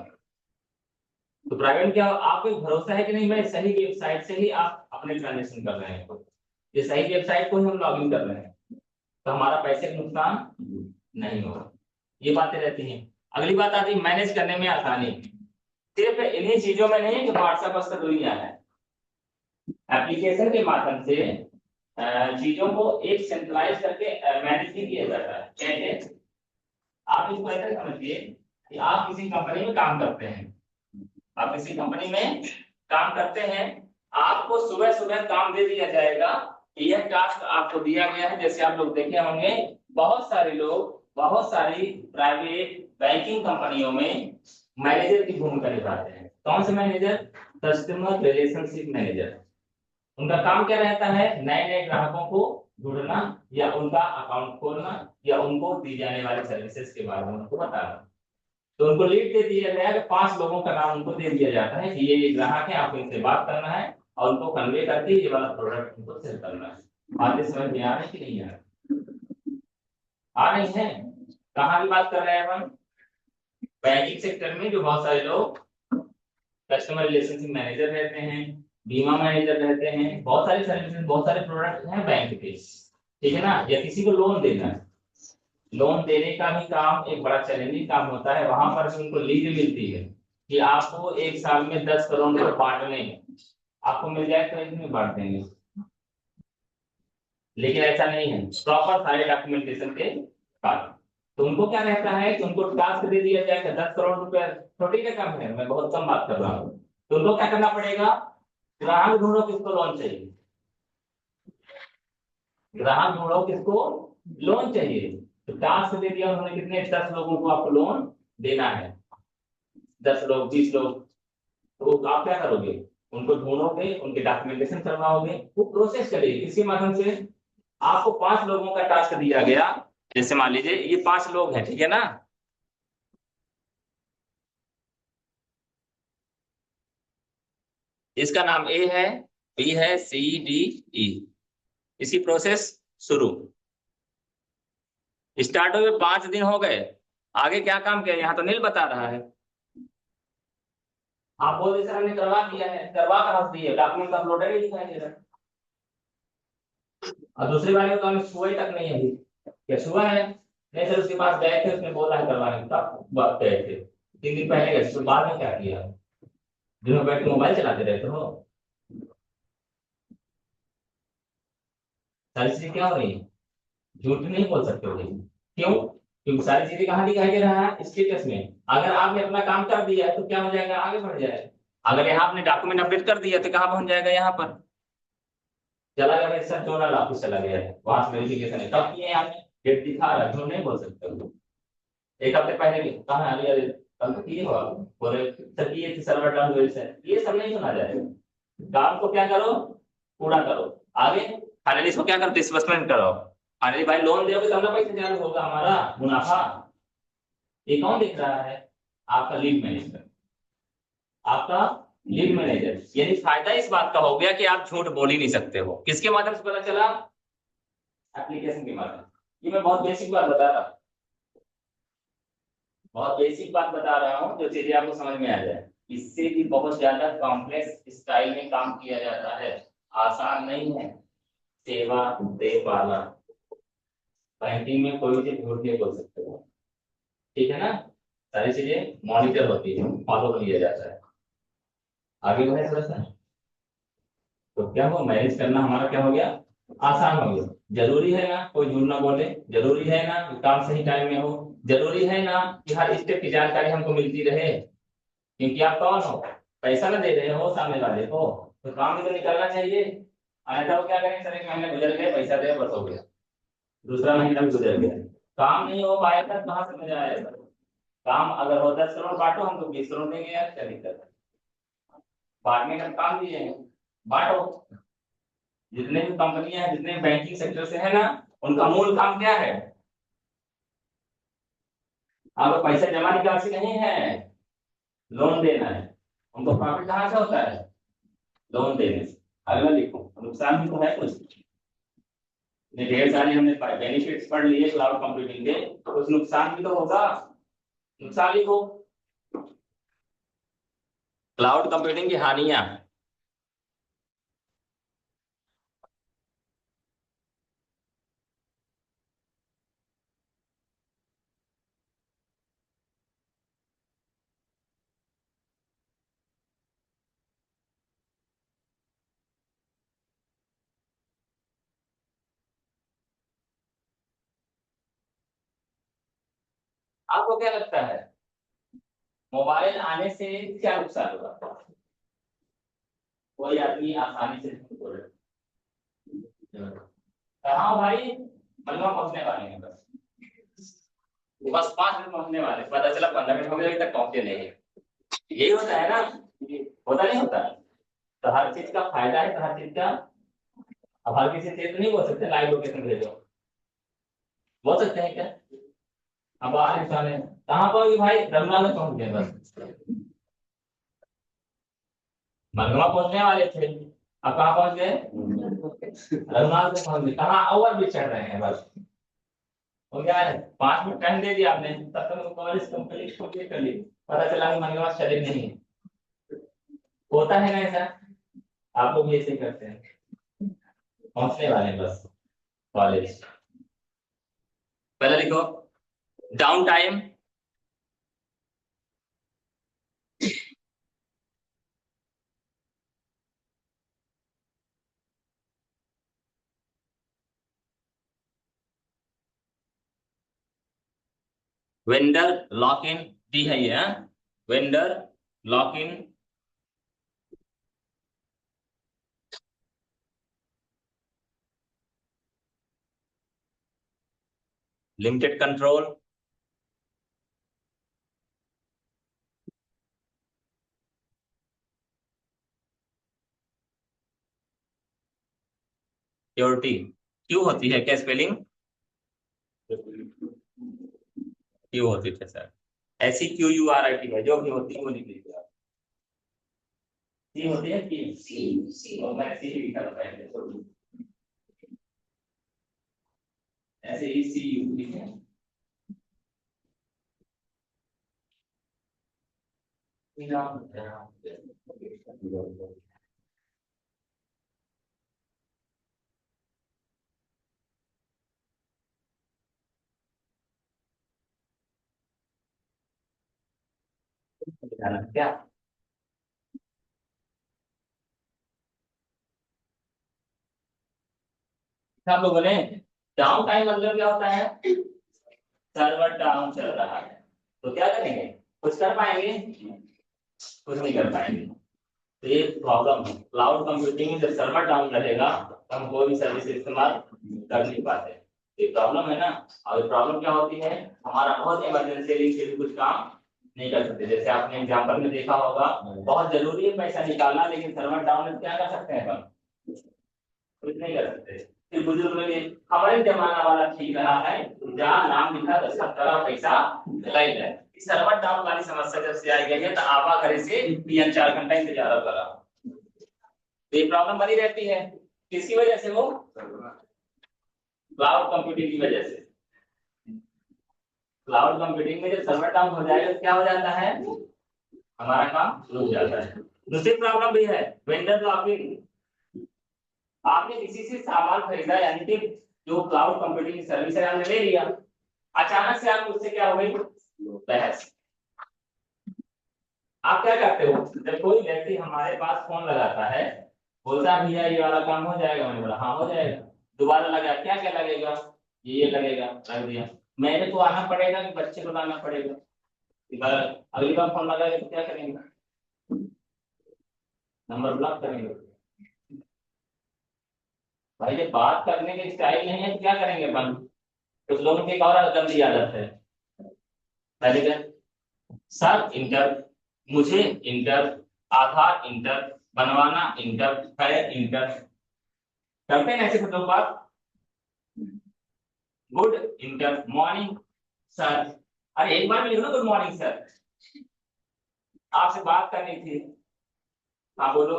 तो प्राइवेट क्या, आपको एक भरोसा है कि नहीं मैं सही वेबसाइट से ही आप अपने ट्रांजेक्शन कर रहे हैं, ये सही वेबसाइट को ही हम लॉग इन कर रहे हैं, तो हमारा पैसे का नुकसान नहीं होगा। ये बातें रहती हैं। अगली बात आती है मैनेज करने में आसानी। सिर्फ इन्हीं चीजों में नहीं कि व्हाट्सएप पर दुनिया है, एप्लीकेशन के माध्यम से चीजों को एक सेंट्रलाइज करके मैनेज भी किया जाता है। कैसे, आप इसको ऐसा समझिए कि आप किसी कंपनी में काम करते हैं, आप किसी कंपनी में काम करते हैं, आपको सुबह सुबह काम दे दिया जाएगा कि यह टास्क आपको दिया गया है। जैसे आप लोग देखे होंगे बहुत सारे लोग, बहुत सारी प्राइवेट बैंकिंग कंपनियों में मैनेजर की भूमिका निभाते हैं। कौन से मैनेजर, कस्टमर रिलेशनशिप मैनेजर। उनका काम क्या रहता है, नए नए ग्राहकों को ढूंढना, या उनका अकाउंट खोलना, या उनको दी जाने वाली सर्विसेज के बारे में उनको बताना। तो उनको लीड दे दिया गया कि 5 लोगों का नाम उनको दे दिया जाता है कि ये ग्राहक है, आपको इनसे बात करना है और उनको कन्वे करके ये वाला प्रोडक्ट उनको सेल करना है। बातें समझ में आ रही कि नहीं आ रही है। कहाँ की बात कर रहे हैं हम, बैंकिंग सेक्टर में जो बहुत सारे लोग कस्टमर रिलेशनशिप मैनेजर रहते हैं, बीमा मैनेजर रहते हैं, बहुत सारी सर्विसेज, बहुत सारे प्रोडक्ट हैं बैंक के। ठीक है ना। या किसी को लोन देना है, लोन देने का भी काम एक बड़ा चैलेंजिंग काम होता है। वहां पर भी उनको लीड मिलती है कि आपको एक साल में 10 करोड़ रुपए बांटने हैं, आपको मिल जाए तो एक में बांट देंगे, लेकिन ऐसा नहीं है, प्रॉपर सारे डॉक्यूमेंटेशन के बाद। तो उनको क्या रहता है कि उनको टास्क दे दिया जाएगा, 10 करोड़ रुपए छोटी रकम है, मैं बहुत कम बात कर रहा हूँ। तो उनको क्या करना पड़ेगा, ग्राहक ढूंढो किसको लोन चाहिए, ग्राहक ढूंढो किसको लोन चाहिए। तो टास्क दे दिया उन्होंने, कितने 10 लोगों को आपको लोन देना है, 10 लोग 20 लोग। तो आप क्या करोगे, उनको ढूंढोगे, उनके डॉक्यूमेंटेशन करवाओगे, वो प्रोसेस करेगी किसके माध्यम से। आपको 5 लोगों का टास्क दिया गया, जैसे मान लीजिए ये 5 लोग हैं, ठीक है ना। इसका नाम ए है, बी है, सी डी ई। इसकी प्रोसेस शुरू। स्टार्ट हुए 5 दिन हो गए, आगे क्या काम किया यहाँ तो नील बता रहा है। आप बोल रहे सर हमने करवा दिया है, करवा कहाँ से दिए, डॉक्यूमेंट अपलोडेड ही दिखाई दे रहा है। और दूसरी बार तो हमें छुआ ही तक नहीं है अभी। क्या छुआ है? नहीं सर, उसके पास गए थे, उसने बोला है करवाने का, तब बात गए थे 3 दिन पहले गए, उसके बाद में क्या किया? दिन में बैठ के मोबाइल चलाते रहते हो। सारी चीजें क्या हो रही है? झूठ नहीं बोल सकते हो भाई। क्यों? क्योंकि सारी चीजें कहाँ दिखाई दे रहा है, स्टेटस में। अगर आपने अपना काम कर दिया है तो क्या हो जाएगा, आगे बढ़ जाएगा। अगर यहाँ आपने डॉक्यूमेंट अपडेट कर दिया तो कहाँ पहुंच जाएगा, यहाँ पर चला गया भाई, सर जोनल ऑफिस चला गया है, वहां से वेरिफिकेशन है, तब किए आपने, डेट दिखा रहा है, झूठ नहीं बोल सकते हो। एक हफ्ते पहले भी कहाँ है, अरे कल तो किए हो आप, बोले सर किए थे, सर्वर डाउन हुए से, ये सब नहीं सुना जाएगा। काम को क्या करो, पूरा करो। आगे फाइनली इसको क्या करो, डिसबर्समेंट करो। फाइनली भाई लोन दोगे तब ना पैसे ज्यादा होगा, हमारा मुनाफा। ये कौन देख रहा है? आपका लीड मैनेजर, आपका लीड मैनेजर। यानी फायदा इस बात का हो गया कि आप झूठ बोल ही नहीं सकते हो। किसके माध्यम से पता चला? एप्लीकेशन के माध्यम से। ये मैं बहुत बेसिक बात बता रहा हूँ, बहुत बेसिक बात बता रहा हूँ, जो चीजें आपको समझ में आ जाए। इससे भी बहुत ज्यादा कॉम्प्लेक्स स्टाइल में काम किया जाता है, आसान नहीं है सेवा दे पाना। बैंकिंग में कोई चीज झूठ नहीं बोल सकते हो, ठीक है ना। सारी चीजें मॉनिटर होती है, फॉलो किया जाता है। आगे बढ़े थोड़ा सा, तो क्या हो, मैनेज करना हमारा क्या हो गया, आसान हो गया। जरूरी है ना कोई झूठ ना बोले, जरूरी है ना कि काम सही टाइम में हो, जरूरी है ना कि हर स्टेप की जानकारी हमको मिलती रहे। क्योंकि आप कौन हो, पैसा ना दे रहे हो सामने वाले को, तो काम भी तो निकलना चाहिए। अन्यथा वो क्या करेंगे, सर 1 महीने गुजर गए, पैसा दे बस हो गया, दूसरा महीना भी गुजर गया, काम नहीं हो पाया था, कहाँ से मजा आएगा। काम अगर हो 10 करोड़ बांटो, हम तो 20 करोड़ देंगे यार, क्या दिक्कत है। बांटने का काम दिए हैं, बांटो। जितने भी कंपनियां हैं, जितने बैंकिंग सेक्टर से है ना, उनका मूल काम क्या है, आपको पैसा जमा निकासी नहीं है, लोन देना है। उनको प्रॉफिट कहाँ से होता है, लोन देने से। अगला लिखो, नुकसान भी तो है कुछ। ये ढेर सारी हमने बेनिफिट्स पढ़ लिए क्लाउड कंप्यूटिंग के, तो कुछ नुकसान भी तो होगा, नुकसान लिखो। क्लाउड कंप्यूटिंग की हानियां। आपको क्या लगता है, मोबाइल आने से क्या नुकसान होगा? कोई आदमी आसानी से नहीं बोल रहा। कहाँ भाई, मलबा पहुंचने वाले हैं बस 5 मिनट पहुंचने वाले, पता चला 15 मिनट हो गए, अभी तक पहुंचे नहीं है। यही होता है ना, होता नहीं होता। तो हर चीज का फायदा है, तो हर चीज का। अब हर किसी चीज तो नहीं बोल सकते लाइव लोकेशन भेजो, बोल सकते हैं क्या? अब आने सामने कहाँ पहुंच गए भाई, रमना में पहुंच गए बस, मलबा पहुंचने वाले थे, अब कहाँ पहुंच गए, रमना से पहुंच गए, कहाँ ओवर भी चढ़ रहे हैं बस। हो गया है, 5 मिनट टाइम दे दिया आपने, तब तक कॉलेज कंप्लीट कर ली, पता चला कि मनगवा चले नहीं है। होता है ना ऐसा, आप लोग भी ऐसे ही करते हैं, पहुंचने वाले हैं बस कॉलेज। पहले लिखो, downtime, vendor lock in, दी है ये, vendor lock in, limited control, purity. क्यों होती है, क्या स्पेलिंग, क्यों होती है सर, ऐसी QURIT है, जो भी होती है वो लिख लीजिए आप। सी होती है कि सी और मैं सी लिखा था पहले, ऐसे ही सी यू ठीक है। क्या आप लोगों ने, डाउन टाइम मतलब क्या होता है, सर्वर डाउन चल रहा है तो क्या करेंगे, कुछ कर पाएंगे, कुछ नहीं कर पाएंगे। तो ये प्रॉब्लम है क्लाउड कंप्यूटिंग में, जब सर्वर डाउन रहेगा तो हम कोई भी सर्विस इस्तेमाल कर नहीं पाते, ये प्रॉब्लम है ना। और प्रॉब्लम क्या होती है, हमारा बहुत इमरजेंसी के लिए कुछ काम नहीं कर सकते, जैसे आपने एग्जाम्पल में देखा होगा, बहुत जरूरी है पैसा निकालना लेकिन सर्वर डाउन है, क्या कर सकते हैं अपन, कुछ नहीं कर सकते। फिर बुजुर्ग लोग ये, हमारे जमाना वाला ठीक रहा है, जहाँ नाम लिखा दस करा पैसा चलाई जाए। इस सर्वर डाउन वाली समस्या जब से आई गई है तो आवा घरे से 3-4 घंटा इंतजार करा, तो ये प्रॉब्लम बनी रहती है। किसकी वजह से, वो क्लाउड कंप्यूटिंग की वजह से। क्लाउड कंप्यूटिंग में जब सर्वर डाउन हो जाएगा तो क्या हो जाता है, हमारा काम रुक जाता है। दूसरी प्रॉब्लम भी है वेंडर लॉकिंग। आपने किसी से सामान खरीदा, यानी कि जो क्लाउड कंप्यूटिंग की सर्विस है आपने ले लिया, अचानक से आप उससे क्या हो गई बहस। आप क्या करते हो, जब कोई व्यक्ति हमारे पास फोन लगाता है, बोलता है भैया ये वाला काम हो जाएगा, मैंने बोला हाँ हो जाएगा, दोबारा लगा, क्या क्या लगेगा, ये लगेगा, रख दिया। मेरे को आना पड़ेगा कि बच्चे को लाना पड़ेगा, अगली बार फोन लगाएगा तो क्या करेंगे, नंबर ब्लॉक करेंगे। भाई जब बात करने के स्टाइल नहीं है तो क्या करेंगे अपन। कुछ लोगों की एक और गंदी आदत है, पहले क्या, सर इंटर, मुझे इंटर, आधार इंटर, बनवाना इंटर है इंटर, करते हैं ऐसे लोग बात। गुड इंटर मॉर्निंग सर, अरे एक बार भी लिखो ना गुड मॉर्निंग सर, आपसे बात करनी थी। हाँ बोलो,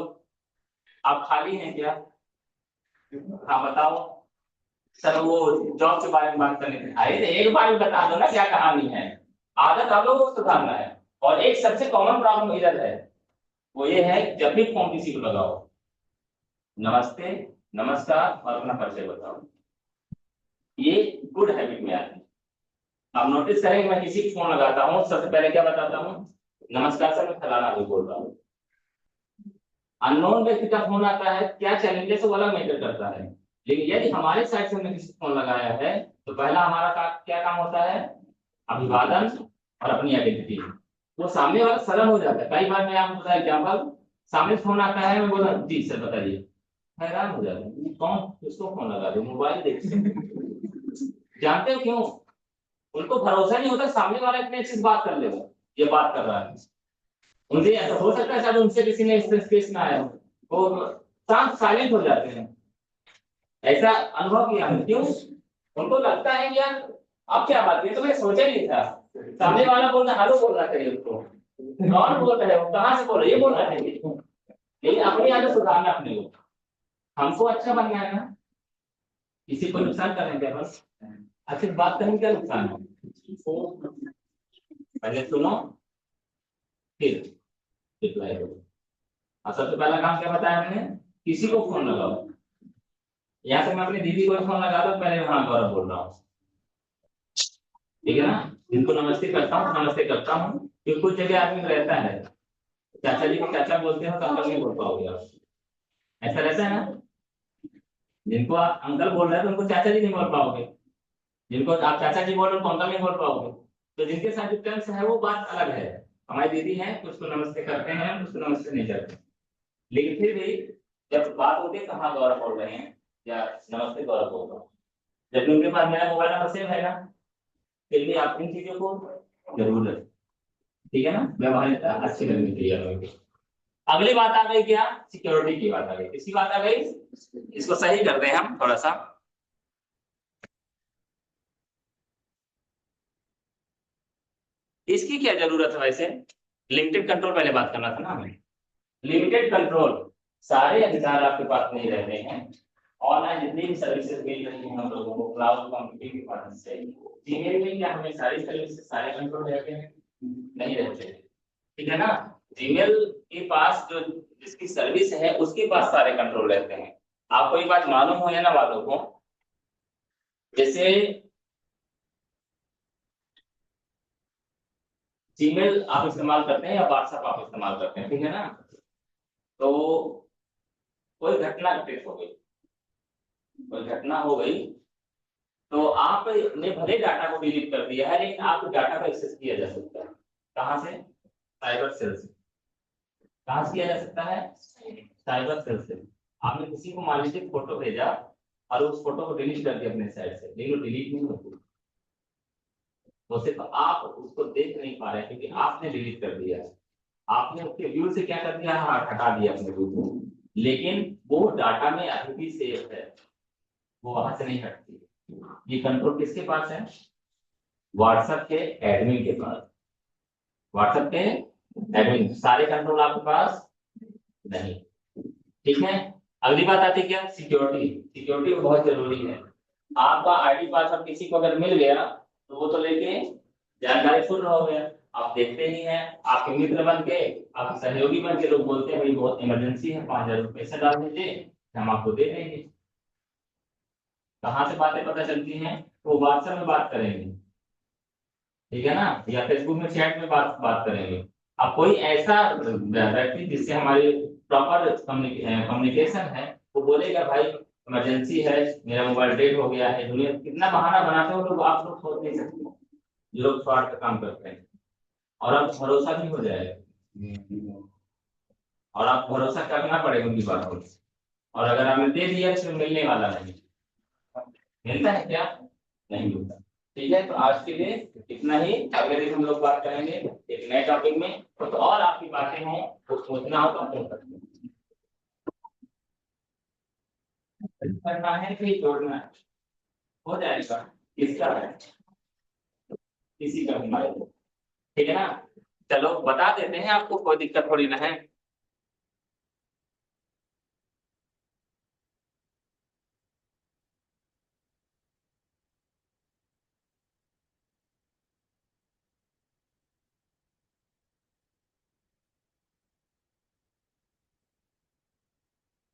आप खाली हैं क्या, हाँ बताओ, सर वो जॉब के बारे में बात करनी थी। अरे एक बार भी बता दो ना क्या कहानी है, आदत आप लोगों को सुधारना है। और एक सबसे कॉमन प्रॉब्लम इधर है, वो ये है कि जब भी फोन किसी को लगाओ, नमस्ते नमस्कार और अपना परिचय बताओ, ये गुड हैबिट में आती है। आप नोटिस करेंगे मैं किसी को फोन लगाता हूँ सबसे पहले क्या बताता हूँ, नमस्कार सर मैं फलाना आदमी बोल रहा हूँ। अननोन व्यक्ति का फोन आता है, क्या चैलेंजेस वो अलग मैटर करता है, लेकिन यदि हमारे साइड से हमने किसी को फोन लगाया है तो पहला हमारा क्या काम होता है, अभिवादन और अपनी आइडेंटिटी। वो सामने वाला सरल हो जाता है। कई बार मैं आपको बता एग्जाम्पल, सामने फोन आता है, मैं बोला जी सर बताइए, हैरान हो जाते हैं कौन किसको फोन लगा दे, मोबाइल देखते जानते हो क्यों, उनको भरोसा नहीं होता सामने वाला इतने अच्छे से बात कर लेगा, ये बात कर रहा है। उनसे ऐसा हो सकता है शायद उनसे किसी ने इस केस में आया हो, वो शांत साइलेंट हो जाते हैं, ऐसा अनुभव किया है। क्यों, उनको लगता है कि यार अब क्या बात है, तो मैं सोचा ही नहीं था, सामने वाला बोल रहा हेलो बोल रहा चाहिए उसको, कौन बोल रहे हो कहाँ से बोल रहे, ये बोल रहा चाहिए। लेकिन अपनी आदत सुधारना अपने को, हमको अच्छा बनना है ना, किसी को नुकसान करेंगे बस, अच्छी बात करेंगे क्या नुकसान है, पहले सुनो फिर रिप्लाई करो। और सबसे पहला काम क्या बताया मैंने, किसी को फोन लगाओ, यहाँ से मैं अपनी दीदी को फोन लगा दो, पहले हाँ गौरव बोल रहा हूँ, ठीक है ना। जिनको नमस्ते करता हूँ नमस्ते करता हूँ, क्योंकि कुछ जगह आदमी रहता है, चाचा जी को चाचा बोलते हो तो अंकल नहीं बोल पाओगे आप, ऐसा रहता है ना। जिनको आप अंकल बोल रहे हैं तो उनको चाचा जी नहीं बोल पाओगे, जिनको आप चाचा जी बोल रहे हो तो अंकल नहीं बोल पाओगे। तो जिनके साथ जो टर्म्स है वो बात अलग है। हमारी दीदी है, कुछ को नमस्ते करते हैं, कुछ को नमस्ते नहीं करते, लेकिन फिर भी जब बात होती है तो हाँ गौरव बोल रहे हैं या नमस्ते गौरव बोल रहा हूँ, जब उनके पास मेरा मोबाइल नंबर सेव है ना, फिर भी आप इन चीजों को जरूर रखें, ठीक है ना, व्यवहारिकता अच्छी लगनी चाहिए हमें। अगली बात आ गई क्या, सिक्योरिटी की बात आ गई, किसकी बात आ गई, इसको सही कर दें हम थोड़ा सा। इसकी क्या जरूरत है वैसे, लिमिटेड कंट्रोल पहले बात करना था ना हमें, लिमिटेड कंट्रोल, सारे अधिकार आपके पास नहीं रहते हैं। ऑनलाइन जितनी भी सर्विसेज मिल रही हैं हम लोगों को क्लाउड कंप्यूटिंग की मदद से, जीमेल में क्या हमें सारी सर्विसेज सारे कंट्रोल रहते हैं? नहीं रहते। ठीक है ना? जीमेल के पास जो जिसकी सर्विस है उसके पास सारे कंट्रोल रहते हैं। आपको ये बात मालूम हो या ना मालूम हो, जैसे जीमेल आप इस्तेमाल करते हैं या व्हाट्सएप आप इस्तेमाल करते हैं, ठीक है ना? तो कोई घटना घटित हो गई, कोई घटना हो गई, तो आपने भले डाटा को डिलीट कर दिया है लेकिन आप डाटा को एक्सेस किया जा सकता है। कहाँ से? साइबर सेल से। कहाँ से किया जा सकता है? साइबर सेल से। आपने किसी को मान लीजिए फोटो भेजा और उस फोटो को डिलीट कर दिया अपने साइड से, लेकिन वो डिलीट नहीं होती, वो सिर्फ आप उसको देख नहीं पा रहे क्योंकि आपने डिलीट कर दिया है। आपने उसके व्यू से क्या कर दिया? हाँ, हटा दिया अपने व्यू को, लेकिन वो डाटा में अभी भी सेफ है, वो वहां से नहीं हटती। ये कंट्रोल किसके पास है? व्हाट्सएप के एडमिन के पास। व्हाट्सएप के एडमिन, सारे कंट्रोल आपके पास नहीं। ठीक है? अगली बात आती है क्या? सिक्योरिटी। सिक्योरिटी बहुत जरूरी है। आपका आईडी पासवर्ड किसी को अगर मिल गया तो वो तो लेके जानकारी फुल हो गया। आप देखते ही हैं, आपके मित्र बन के, आपके सहयोगी बन के लोग बोलते हैं भाई बहुत इमरजेंसी है, 5,000 पैसे डाल दीजिए, हम आपको दे देंगे। कहाँ से बातें पता चलती हैं? वो व्हाट्सएप में बात करेंगे, ठीक है ना, या फेसबुक में चैट में बात बात करेंगे। अब कोई ऐसा व्यक्ति जिससे हमारी प्रॉपर कम्युनिकेशन है, वो बोलेगा भाई इमरजेंसी है, मेरा मोबाइल डेड हो गया है, दुनिया कितना बहाना बनाते हो लोग, आप लोग सोच नहीं सकते जो लोग फ्रॉड का काम करते हैं। और अब भरोसा भी हो जाएगा, और आप भरोसा करना पड़ेगा उनकी बात पर। और अगर आपने दे दिया तो मिलने वाला नहीं। मिलता है क्या? नहीं मिलता। ठीक है, तो आज के लिए इतना ही। अगले दिन हम लोग बात करेंगे एक नए टॉपिक में। तो और आपकी बातें हों, कुछ सोचना हो तो आप पूछ सकते हैं। करना है कि जोड़ना है? हो जाएगा। किसका है? किसी का भी हमारे। ठीक है ना? चलो बता देते हैं आपको, कोई दिक्कत थोड़ी ना है।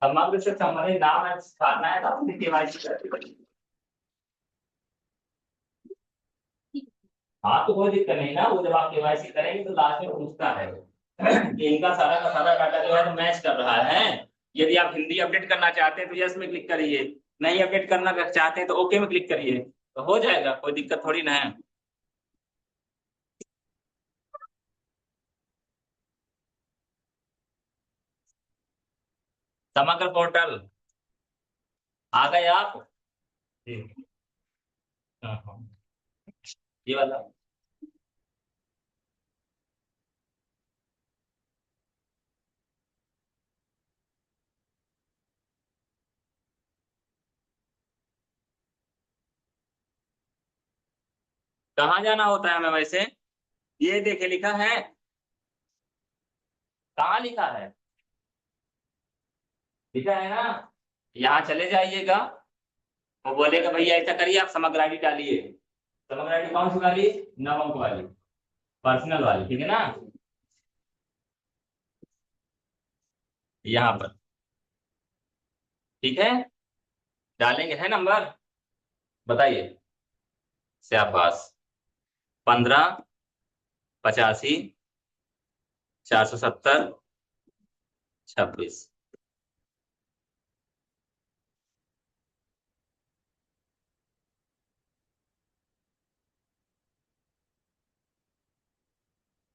समग्र से हमारे नाम है स्थापना है तो अपनी केवाईसी करनी पड़ेगी। हाँ तो कोई दिक्कत नहीं ना, वो जब आप केवाईसी करेंगे तो लास्ट में पूछता है कि इनका सारा का सारा डाटा जो है तो मैच कर रहा है। यदि आप हिंदी अपडेट करना चाहते हैं तो यस में क्लिक करिए, नहीं अपडेट करना चाहते हैं तो ओके में क्लिक करिए, तो हो जाएगा, कोई दिक्कत थोड़ी ना है। समग्र पोर्टल आ गए आप? जी। हाँ हाँ, ये वाला। कहाँ जाना होता है हमें वैसे? ये देखे लिखा है। कहाँ लिखा है? लिखा है ना? यहाँ चले जाइएगा, वो बोलेगा भैया ऐसा करिए, आप समग्र आईडी डालिए। समग्र आईडी कौन सी वाली? 9 अंक वाली, पर्सनल वाली, ठीक है ना? यहाँ पर, ठीक है, डालेंगे है नंबर, बताइए। शाबाश। 15, 85, 470, 26।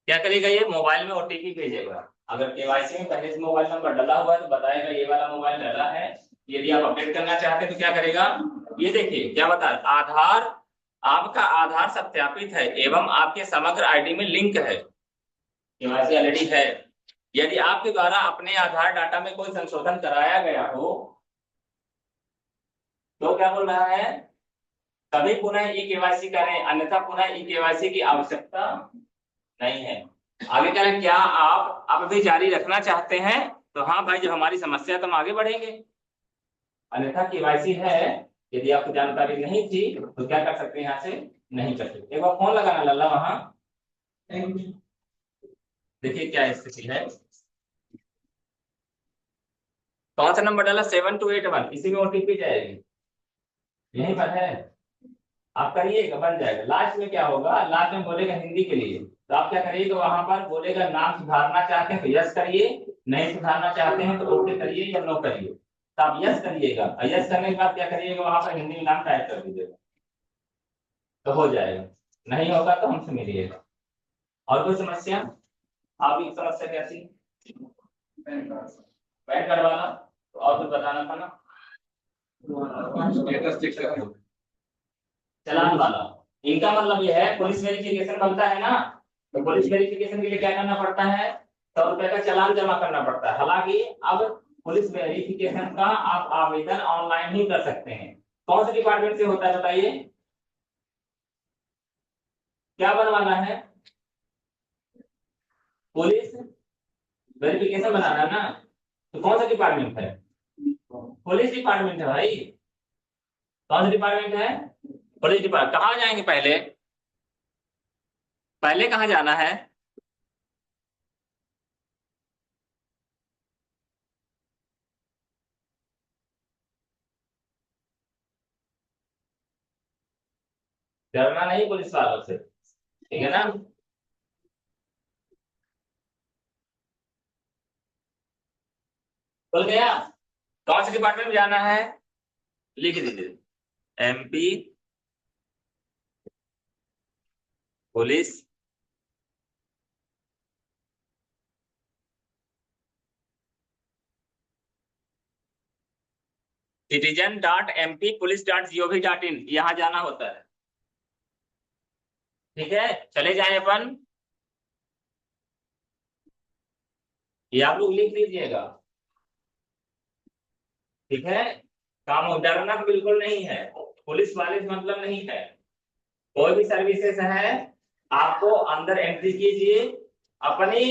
क्या करेगा ये? मोबाइल में ओटीपी भेजेगा। अगर केवाईसी में पहले से मोबाइल नंबर डाला हुआ है तो बताएगा ये वाला मोबाइल डाला है। यदि आप अपडेट करना चाहते हैं तो क्या करेगा? ये देखिए क्या बता, आधार, आपका आधार सत्यापित है एवं आपके समग्र आईडी में लिंक है, केवाईसी ऑलरेडी है। यदि आपके द्वारा अपने आधार डाटा में कोई संशोधन कराया गया हो तो क्या बोल रहा है? तभी पुनः ई केवाईसी करें, अन्यथा पुनः ई केवाईसी की आवश्यकता नहीं है। आगे कह रहे हैं क्या आप अभी जारी रखना चाहते हैं? तो हाँ भाई, जो हमारी समस्या है तो हम आगे बढ़ेंगे। अन्यथा केवाईसी है, यदि आपको जानकारी नहीं थी तो क्या कर सकते हैं, यहाँ से नहीं कर सकते। एक बार फोन लगाना लल्ला वहां, देखिए क्या स्थिति है। कौन सा नंबर डाला? 7281, इसी में ओटीपी जाएगी, यहीं पर है। आप करिएगा, बन जाएगा। लास्ट में क्या होगा, लास्ट में बोलेगा हिंदी के लिए, तो आप क्या करिएगा, वहां पर बोलेगा नाम सुधारना चाहते हैं तो यस करिए, नहीं सुधारना चाहते हैं तो ओके करिए या नो करिए। तो आप यस करिएगा, और यस करने के बाद क्या करिएगा, वहां पर हिंदी में नाम टाइप कर दीजिएगा, तो हो जाएगा। नहीं होगा तो हमसे मिलिएगा। और कोई समस्या? आपकी समस्या कैसी? पैन कार्ड वाला, तो और कुछ बताना था ना? स्टेटस चेक कर। चालान वाला, इनका मतलब ये है पुलिस वेरिफिकेशन बनता है ना, तो पुलिस वेरिफिकेशन के लिए क्या करना पड़ता है, 100 रुपए का चालान जमा करना पड़ता है। हालांकि अब पुलिस वेरिफिकेशन का आप आवेदन ऑनलाइन ही कर सकते हैं। कौन से डिपार्टमेंट से होता है बताइए? क्या बनवाना है? पुलिस वेरिफिकेशन बनाना ना, तो कौन सा डिपार्टमेंट है? पुलिस डिपार्टमेंट है भाई। कौन सा डिपार्टमेंट है? Police department. कहाँ जाएंगे पहले? पहले कहाँ जाना है? डरना नहीं पुलिस वालों से, ठीक है ना? बोल गया। कौन से डिपार्टमेंट में जाना है? लिख दीजिए, एमपी पुलिस citizen.mp police.gov.in, यहाँ जाना होता है। ठीक है, चले जाए अपन। ये आप लोग लिख लीजिएगा, ठीक है? काम डरना तो बिल्कुल नहीं है, पुलिस वाले से मतलब नहीं है। कोई भी सर्विसेज है, आपको अंदर एंट्री कीजिए, अपनी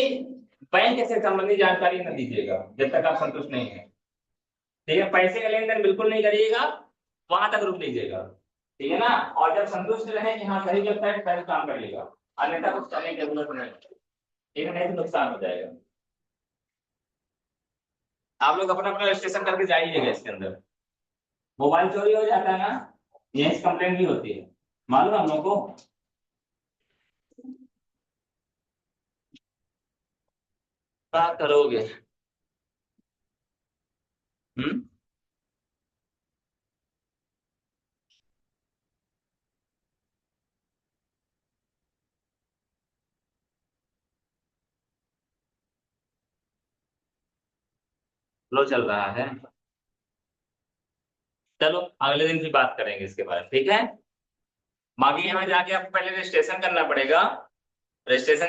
बैंक से संबंधित जानकारी न दीजिएगा जब तक आप संतुष्ट नहीं है। ठीक है, पैसे का लेन देन बिल्कुल नहीं करिएगा, वहां तक रुक लीजिएगा, ठीक है ना? और जब संतुष्ट रहे कि हाँ सही वेबसाइट सही काम करिएगा, अन्यथा कुछ करने की जरूरत नहीं, ठीक है? नहीं तो नुकसान हो जाएगा। आप लोग अपना अपना रजिस्ट्रेशन करके जाइएगा इसके अंदर। मोबाइल चोरी हो जाता है ना, यही कंप्लेंट भी होती है, मालूम है हम लोग को। क्या करोगे? हम्म। लो चल रहा है, चलो अगले दिन भी बात करेंगे इसके बारे में, ठीक है? बाकी यहाँ जाके आपको पहले रजिस्ट्रेशन करना पड़ेगा। रजिस्ट्रेशन